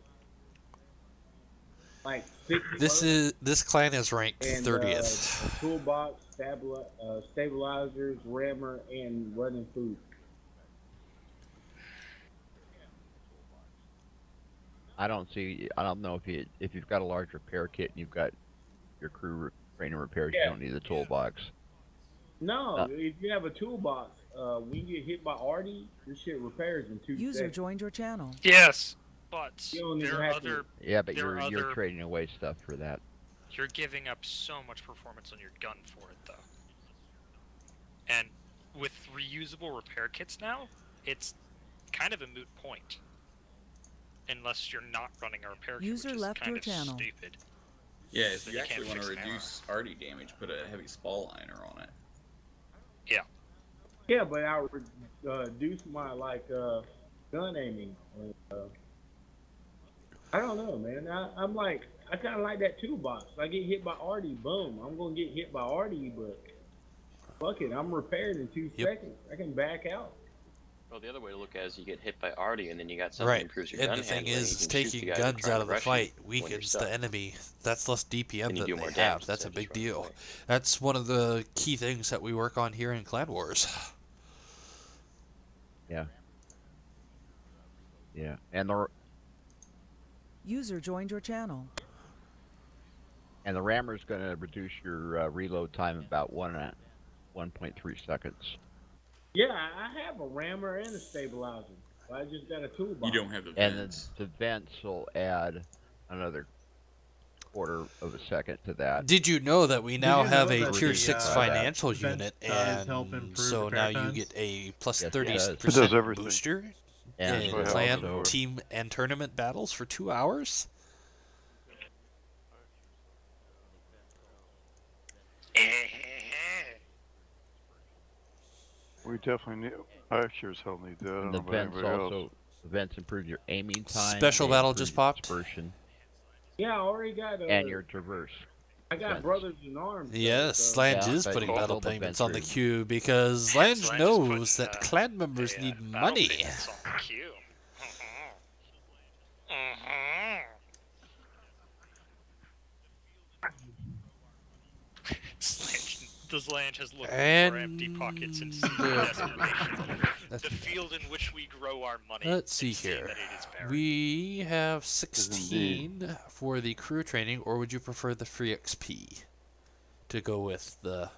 6. This clan is ranked and, 30th. A toolbox, stabilizers, rammer, and running food. I don't know if you've got a large repair kit and you've got your crew training repairs, you don't need the toolbox. No, if you have a toolbox, when you get hit by Artie, your shit repairs in 2 User seconds. joined your channel. Yes, but You don't there even are have other. Yeah, but there are you're other- trading away stuff for that. You're giving up so much performance on your gun for it, though. And with reusable repair kits now, it's kind of a moot point. Unless you're not running a repair kit, User which is left kind your of channel. stupid. Yeah, if So you you actually can't want to fix an reduce Artie damage, put a heavy spall liner on it. Yeah. Yeah, but I would reduce my gun aiming. I don't know, man. I'm like, I kind of like that toolbox. If I get hit by Artie, boom, I'm gonna get hit by Artie, but fuck it, I'm repaired in 2 seconds. I can back out. Well, the other way to look at it is you get hit by Artie, and then you got something that Right, improves your and gun the thing handling. is, You can shoot taking the guy who's guns trying out to of the rush you fight when you're weakens stuck. the enemy. That's less DPM And you that do they more have. damage That's a instead of big just running deal. away. That's one of the key things that we work on here in Clan Wars. Yeah. Yeah, and the User joined your channel. rammer's going to reduce your reload time about 1.3 seconds. Yeah, I have a rammer and a stabilizer. I just got a toolbox. You don't have the And vents. the vents will add another quarter of a second to that. Did you know that we now have a Tier 6 the, financial vent unit, does help and improve so repair now you times? get a plus Yes, 30% It does everything. booster And in it clan, also- team, and tournament battles for 2 hours? We definitely need. I sure as hell need that. I don't And know the about vents anybody also else. the vents improve your aiming time. Special they battle improve just your popped. dispersion, Yeah, I already got and your traverse. I got vents. brothers in arms. Yes, so- Lange Yeah, is but putting you battle also payments vent on the through. queue because Lange Lange is knows putting, that clan members need battle money. payments on the queue. Does Lange has looked And for empty pockets and seen desperation. The field in which we grow our money. Let's see and seeing here. that it is barren. We have 16 for the crew training, or would you prefer the free XP to go with the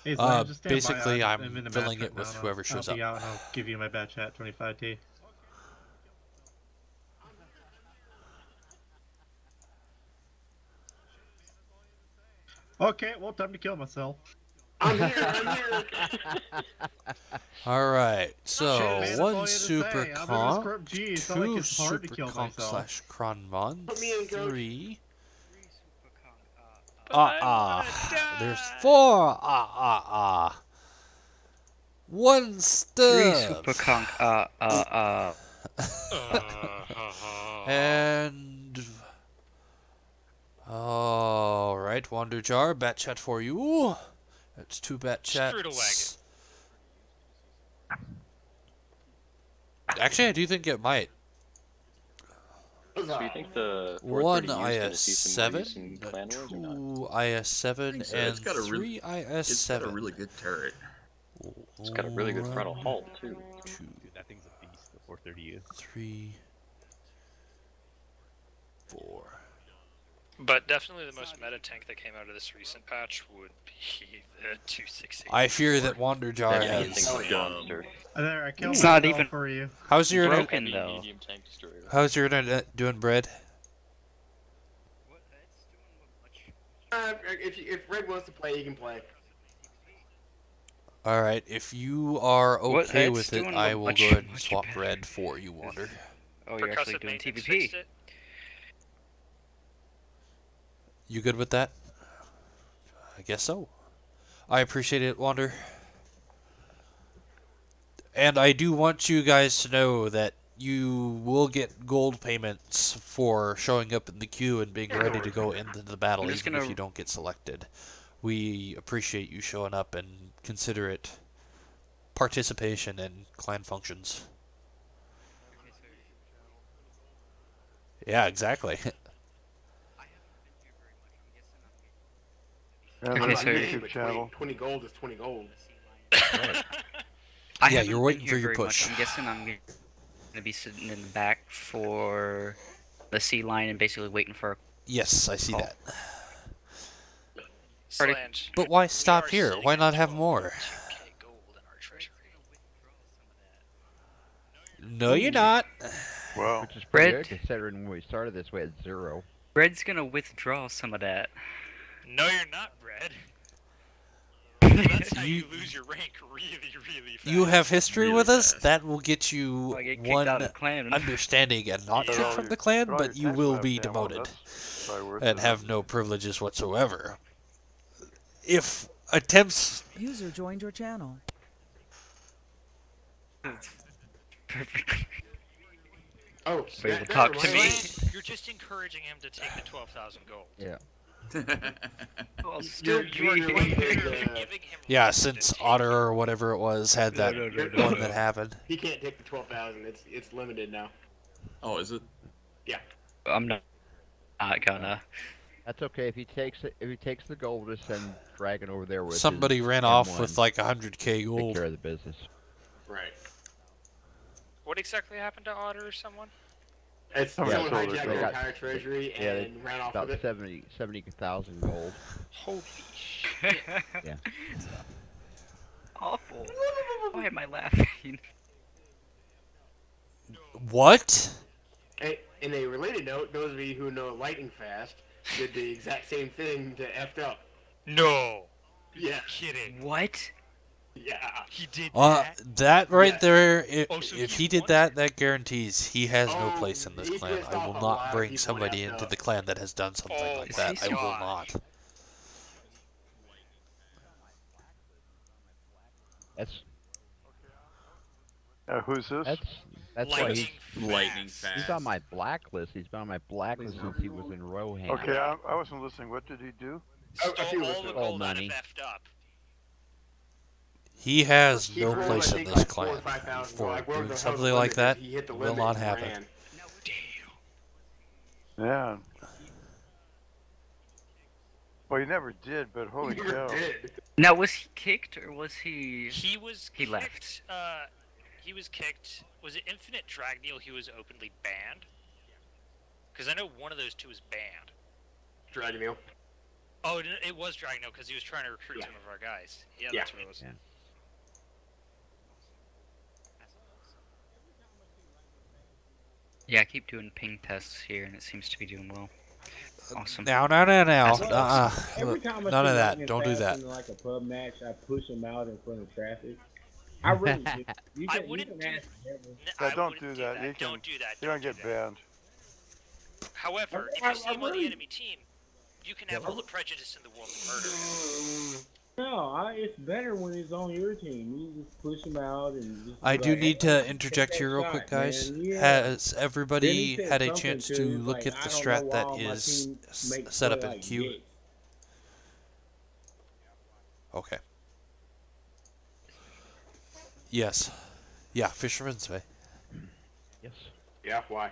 Hey, Zlan, just stand by. basically, I'm I'm in the filling match it with right now. whoever shows I'll be up. out and I'll give you my bad chat, 25T. Okay, well, time to kill myself. I'm here, I'm here. All right, so Shit, man, that's all you one had to super say. I'm in this conch, group G. It's not like two it's hard to super kill conch myself. slash cronmon, Put me in, coach. 3. There's 4. 1 Three stuff. super conk. And all right, Wanderjar, bat chat for you. That's 2 bat chats. Actually, I do think it might. So you think the 1 430U is going to see some more use in IS7, Clan Wars or not? 2 IS7, So and it's got a 3 IS7. It's got a really good turret. It's got a really good throttle halt too. That thing's a beast, the 430U. 3, 4. But definitely the most meta tank that came out of this recent patch would be the 268. I fear that Wanderjar Yeah, you has. think like a monster. There, I killed It's not myself even for you. How's your internet? broken though. Medium tank destroyer. How's your internet doing, Brad? If Red wants to play, he can play. All right, if you are What okay it's with it, doing I look will much- go ahead and much swap better. Red for you, Wander. Oh, you're actually Percussive doing maintenance TVP. fixed it. You good with that? I guess so. I appreciate it, Wander. And I do want you guys to know that you will get gold payments for showing up in the queue and being ready to go into the battle, I'm just even if gonna- you don't get selected. We appreciate you showing up and consider it participation in clan functions. Yeah, exactly. And Okay, there's so- a YouTube channel. 20 gold is 20 gold. I Yeah, haven't you're been waiting here for your very much. push. I'm guessing I'm gonna be sitting in the back for the C line and basically waiting for. Yes, I see Oh. that. Slange. But why stop are here? sitting Why at not have more? 12.2K gold in our treasury. No, you're not. Wow. Which is pretty Red. good considering when we started this way at 0. Red's gonna withdraw some of that. No, you're not, Brad. That's how you lose your rank really, really fast. You have history Really with us. fast. That will get you I get kicked one out of the clan. understanding and not kicked from the clan, but you will be demoted and have no privileges whatsoever. if attempts. User joined your channel. Perfect. Oh, Wait, well, talk to me. You're just encouraging him to take the 12,000 gold. Yeah. Well, You're giving him Yeah, since Otter or whatever it was had that one that happened. He can't take the 12,000. It's limited now. Oh, is it? Yeah. I'm not gonna. That's okay if he takes the gold, just send Dragon over there with. Somebody his ran off M1, with like 100k Take gold. care of the business. Right. What exactly happened to Otter or someone? It's Yeah, someone so hijacked they the got- entire treasury Yeah, and they- ran off about with it. 70,000 gold. Holy shit. Yeah. Awful. Why am I laughing? What? Hey, in a related note, those of you who know lightning fast did the exact same thing to effed up. No. Yeah. Kidding. What? Yeah. He did That right Yeah. there, so if he he did won that, that guarantees he has no Oh, place in this he clan. pissed I off will a not lot of bring people somebody effed into up. the clan that has done something Oh like my that. I will God. not. That's Who's this? that's why Lightning Lightning fast. fast. he's on my blacklist. He's been on my blacklist since he was in Rohan. Okay, I wasn't listening. What did he do? Stole a few all listeners. the All gold out of money. effed up. He has He no rolled, place I in think, this like 4,000 or clan 5,000 for like, where doing the hell something the like limit that. is? He hit the Will limit not and happen. ran. Yeah. Well, he never did, but holy He never cow. did. Now, was he kicked or was he? He was He kicked, left. He was kicked. Was it Infinite Dragneil he was openly banned? Because I know one of those two was banned. Dragoneel. Oh, it was Dragneil because he was trying to recruit some of our guys. Yeah, Yeah. that's what it was. Yeah. Yeah, I keep doing ping tests here, and it seems to be doing well. Awesome. Now. Every time I None see of that. Lightning Don't do Fast that. in like a pub match, I push him out in front of traffic. I really do. You I can, wouldn't you do can ask him. Yeah, don't do that. You can, Don't do that. you don't get banned. However, if you see him on the enemy team, you can have all the prejudice in the world to murder him. No, it's better when he's on your team. You just push him out and just. I be do like, need "Hey, to interject take here that real shot, quick, guys. man." Yeah. Has Then everybody he said had a something chance to to him, look like, at "I the don't know strat why that all my is team makes set up play in like queue? dicks." Okay. Yes. Yeah, Fisherman's Bay. Yes. Yeah, why?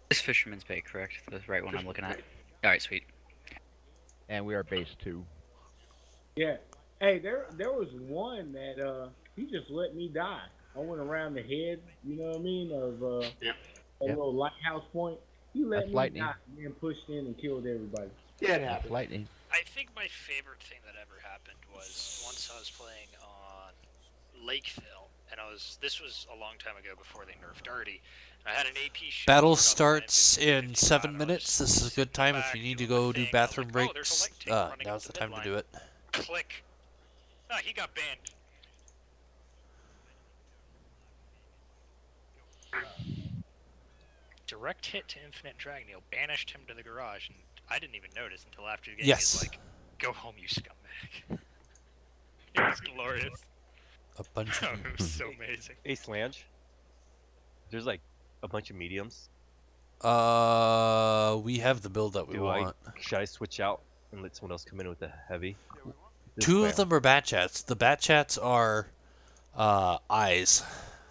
This Fisherman's Bay, correct? The right one I'm looking at. All right, sweet. And we are base 2. Yeah. Hey, there was one that he just let me die. I went around the head, you know what I mean, of a little lighthouse point. He let That's me lightning. die and then pushed in and killed everybody. Yeah, it That's happened. lightning. I think my favorite thing that ever happened was once I was playing on Lakeville, and this was a long time ago before they nerfed Artie. I had an AP shot. Battle starts in 7 minutes. This is a good time if you need to go do bathroom breaks. Now's the time to do it. Click. Ah, he got banned. Direct hit to Infinite Dragneil banished him to the garage, and I didn't even notice until after the game. Yes. He was like, "Go home, you scumbag." It was glorious. A bunch Oh, of it was so amazing. Ace Lange. There's like a bunch of mediums. We have the build that we want. Should I switch out and let someone else come in with the heavy? Two of them are bat chats. The bat chats are eyes.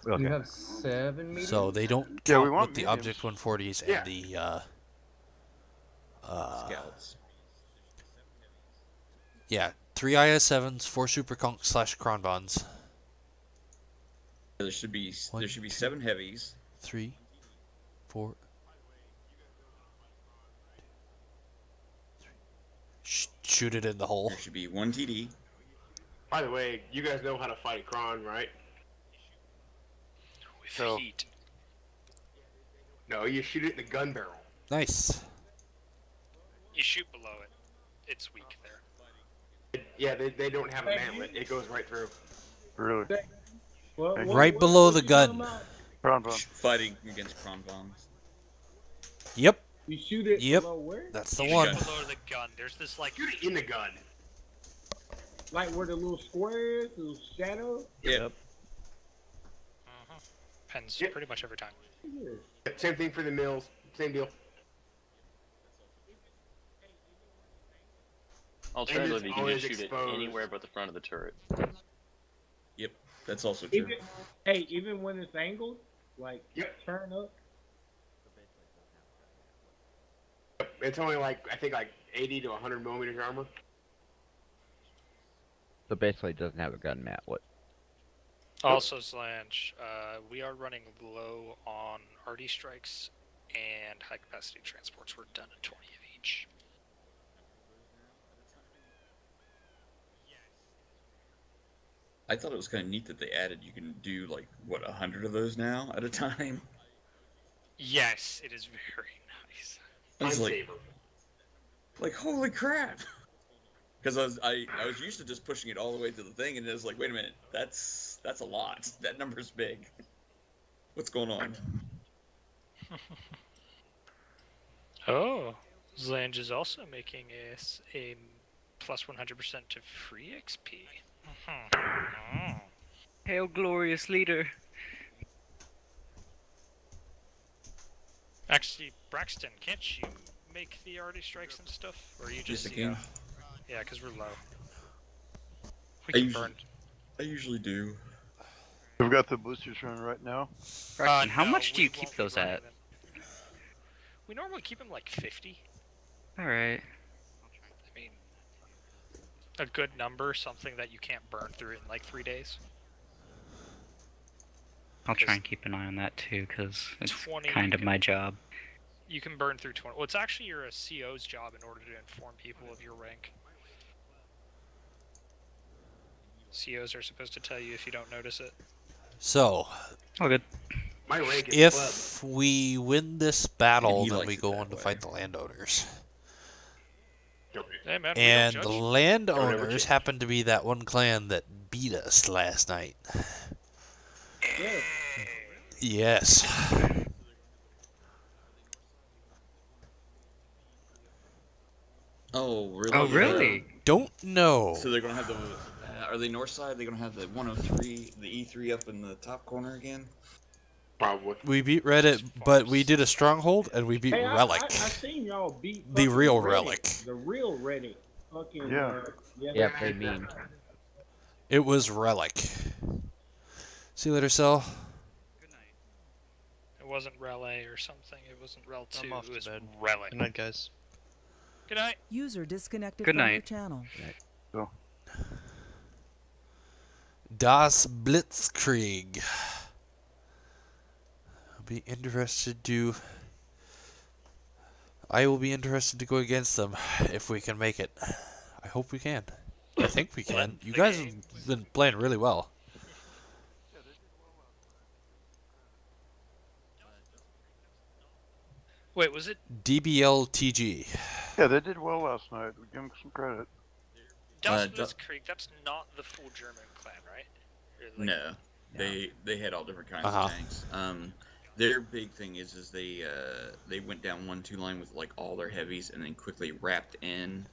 Okay. You have 7 mediums? So they don't Yeah, count we want with the mediums. Object 140s Yeah. and the Scouts. yeah, 3 IS7s, 4 Super Conks / Kronbons. There should be 7 heavies. 3, 4. Shoot it in the hole. There should be 1 TD. By the way, you guys know how to fight a Kron, right? With heat. No, you shoot it in the gun barrel. Nice. You shoot below it. It's weak there. Yeah, they don't have a manlet. It goes right through. Really? Right below the gun. Fighting against Kron bombs. Yep. You shoot it Yep, below where? that's the You one. shoot below the gun. There's this like Shoot it in the gun. Like where the little square is, the little shadow? Yep. Depends pretty much every time. Yep, same thing for the mills. Same deal. Alternatively, you can always just shoot exposed. it anywhere but the front of the turret. Yep, that's also true. Even when it's angled, like turn up. It's only like, I think like 80 to 100 millimeters armor. So basically, it doesn't have a gun matlet. Also, Slange, we are running low on RD strikes and high capacity transports. We're done at 20 of each. I thought it was kind of neat that they added you can do like what 100 of those now at a time. Yes, it is very nice. I was like holy crap! Because I was used to just pushing it all the way to the thing, and it was like, wait a minute, that's a lot. That number's big. What's going on? Oh, Slange is also making a plus 100% to free XP. Hail, glorious leader. Actually, Braxton, can't you make the RD strikes and stuff? Or are you just Yes, I can. Yeah, because we're low. We I can usually, burn. I usually do. We've got the boosters running right now. Braxton, how no, much do we you keep won't be those running at? them. We normally keep them like 50. Alright. I mean, a good number, something that you can't burn through in like 3 days. I'll try and keep an eye on that too, because it's 20 kind of my job. You can burn through 20. Well, it's actually your CO's job in order to inform people of your rank. COs are supposed to tell you if you don't notice it. So, all good. My rank is if we win this battle, he then likes we it go that on to way. fight the landowners. Hey, man, we And don't the judge. landowners happen to be that one clan that beat us last night. Yes. Oh, really? Oh, really? Don't know. So they're gonna have the. Are they north side? They're gonna have the 103, the E3 up in the top corner again. Probably. We beat Reddit, but we did a stronghold and we beat Hey, Relic. I seen y'all beat The fucking real Reddit. Relic. The real Reddit. Fucking Yeah. Yeah, they mean. It was Relic. See you later, Cell. It wasn't Relay or something. It wasn't Rel 2. I'm off It to was bed. Relic. Good night, guys. Good night. User disconnected Good from your night. channel. So, Das Blitzkrieg. I'll be interested to. I will be interested to go against them if we can make it. I hope we can. I think we can. You guys have been playing really well. Wait, was it DBLTG. yeah, they did well last night. We give them some credit. Das Blitzkrieg? That's not the full German clan, right? Or, like- No, they had all different kinds Uh-huh. of tanks. Their big thing is they went down 1-2 line with like all their heavies and then quickly wrapped in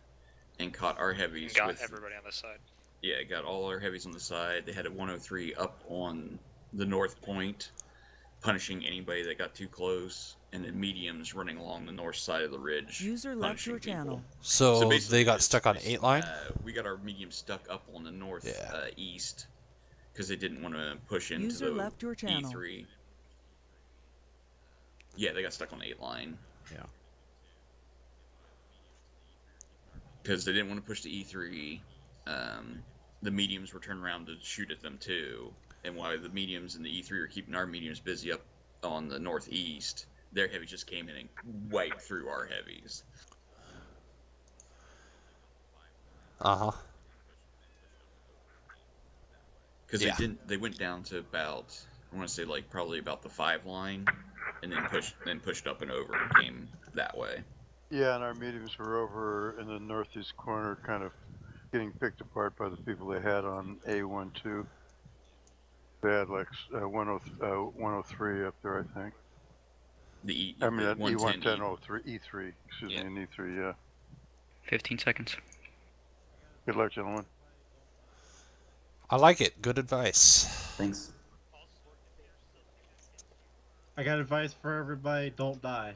and caught our heavies. Got with, everybody on the side. Yeah, got all our heavies on the side. They had a 103 up on the north point, punishing anybody that got too close, and then mediums running along the north side of the ridge. User left your channel. So basically they got stuck on 8 line? We got our mediums stuck up on the north east because they didn't want to push into User the left your channel. E3. Yeah, they got stuck on 8 line. Yeah. Because they didn't want to push the E3. The mediums were turned around to shoot at them too. And while the mediums and the E3 were keeping our mediums busy up on the northeast, their heavies just came in and wiped through our heavies. Uh-huh. Because Yeah. they went down to about, I want to say like probably about the 5 line, and then pushed up and over and came that way. Yeah, and our mediums were over in the northeast corner, kind of getting picked apart by the people they had on A12. They had like 103 up there, I think. I mean, the that 110 E11003, E3, excuse me, an E3, yeah. 15 seconds. Good luck, gentlemen. I like it. Good advice. Thanks. I got advice for everybody: don't die.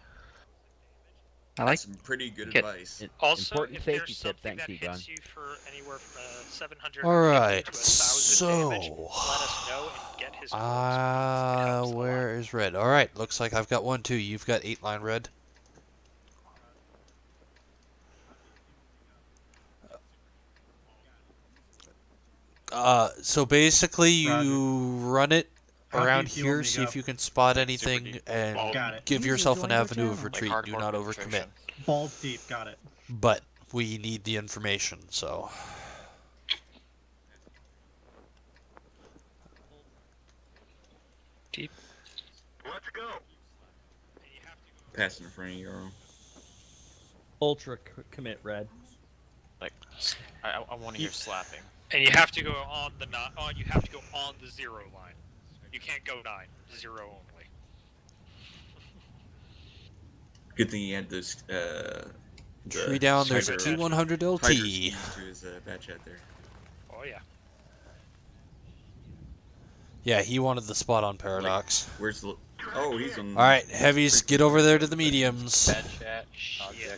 I like some pretty good get- advice. Also, Important if safety there's tip. something Thanks, that Egon. hits you for anywhere from 700 All right, to 1,000 damage, let us know and get his where is red? All right, looks like I've got 1, 2. You've got 8-line red. So basically, you run it around here, see if you can spot anything, and give yourself an avenue of retreat. Do not overcommit. Balls deep, got it. But we need the information, so. Deep. Let's go. Pass in front of you, Earl. Ultra commit red. Like, I want to hear slapping. And you have to go on the you have to go on the 0 line. You can't go 9, 0 only. Good thing he had this. Tree down. There's a T100 LT. To his bad chat there. Oh yeah. Yeah, he wanted the spot on Paradox. Like, where's the? Oh, he's on. All right, heavies, get over there to the mediums. Bad chat.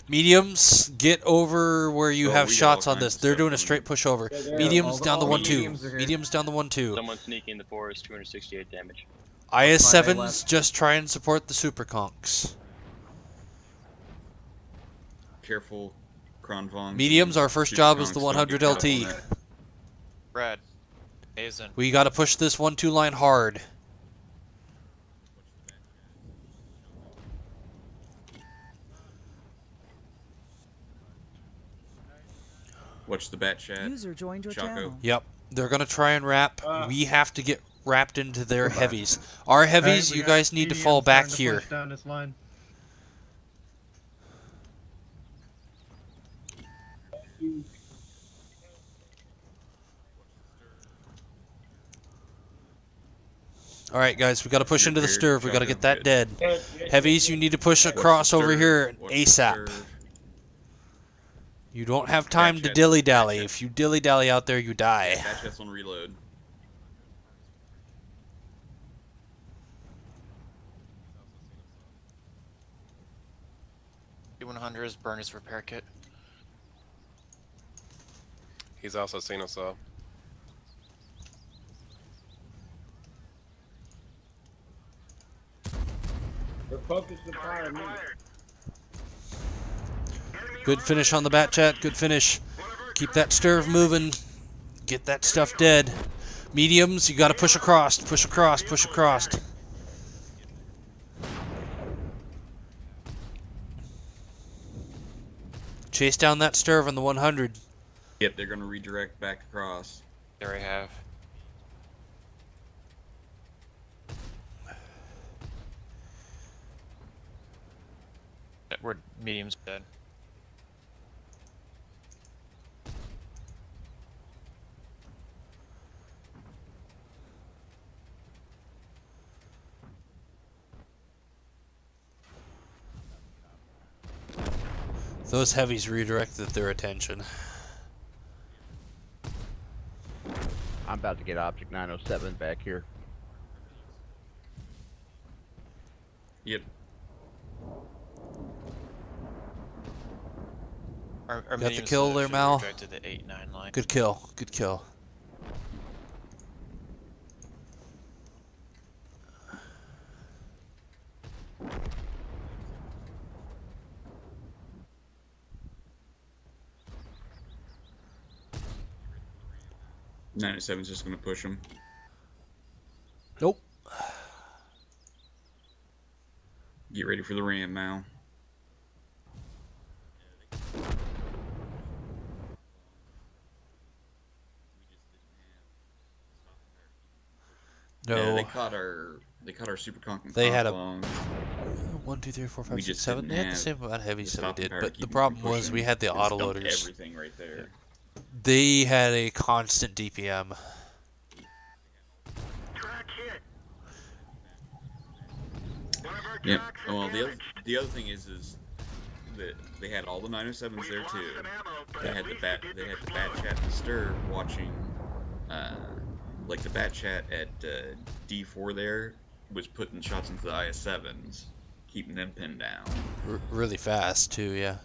Mediums, get over where you have we got shots all on kinds this. of They're stuff doing a on straight push over. Yeah, Mediums down the all 1-2. mediums are here. Mediums down the 1-2. Someone sneaking in the forest, 268 damage. IS-7s, just try and support the super conks. Careful, Kronvong. Mediums, our first job is the 100 LT. Red. Hazen. We got to push this 1-2 line hard. Watch the bat chat. User joined your Chaco. channel. Yep, they're going to try and wrap. We have to get wrapped into their heavies. Our heavies, Alright, you guys need to fall back here. Down this line. Alright guys, we got to push into the stirve. We got to get that dead. Heavies, you need to push across over here ASAP. You don't have time to dilly-dally. If you dilly-dally out there, you die. Bat chat's on reload. T100's burn his repair kit. He's also seen us all. They're focused on fire me. Good finish on the bat chat. Good finish. Keep that stirve moving. Get that stuff dead. Mediums, you got to push across. Push across. Push across. Chase down that stirve on the 100. Yep, they're going to redirect back across. There we have. We're mediums dead. Those heavies redirected their attention. I'm about to get Object 907 back here. Yep. Our Got the mediums kill there, should Mal. redirected the 8-9 line. Good kill. Good kill. '97's just going to push them. Nope. Get ready for the ram, Mal. No. Yeah, they caught our super conk. They had a long. 1, 2, 3, 4, 5, We 6, just 7. didn't They had the have same amount of heavies that we stopping did, power but to the keep problem pushing. was we had the It just dumped autoloaders. Everything right there. They had a constant DPM. Track hit. One of our Yeah. Well, the other thing is that they had all the 907s there too. They had the bat chat and stir watching, like the bat chat at D4 there was putting shots into the IS-7s, keeping them pinned down. Really fast too, yeah.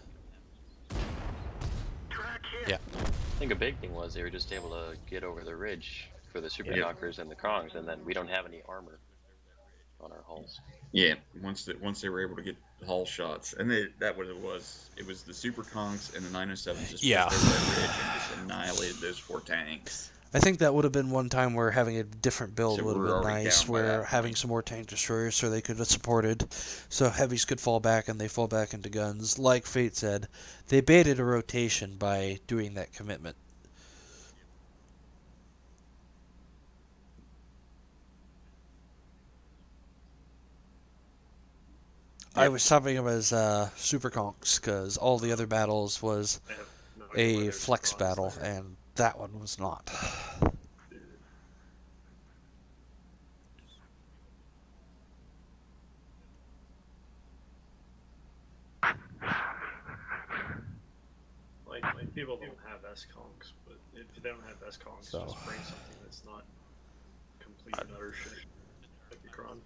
Yeah. I think a big thing was they were just able to get over the ridge for the super knockers and the Krongs, and then we don't have any armor on our hulls. Yeah, once they were able to get hull shots, and that what it was. It was the super conks and the 907s just pushed over that ridge and just annihilated those 4 tanks. I think that would have been one time where having a different build So would we're have been already nice, down by where that having some more tank destroyers so they could have supported, so heavies could fall back and they fall back into guns. Like Fate said, they baited a rotation by doing that commitment. I was subbing them as super conks because all the other battles was a flex battle, and that one was not. Like people don't have S-Kongs, but if they don't have S-Kongs, just bring something that's not complete and utter shit, like the Kron.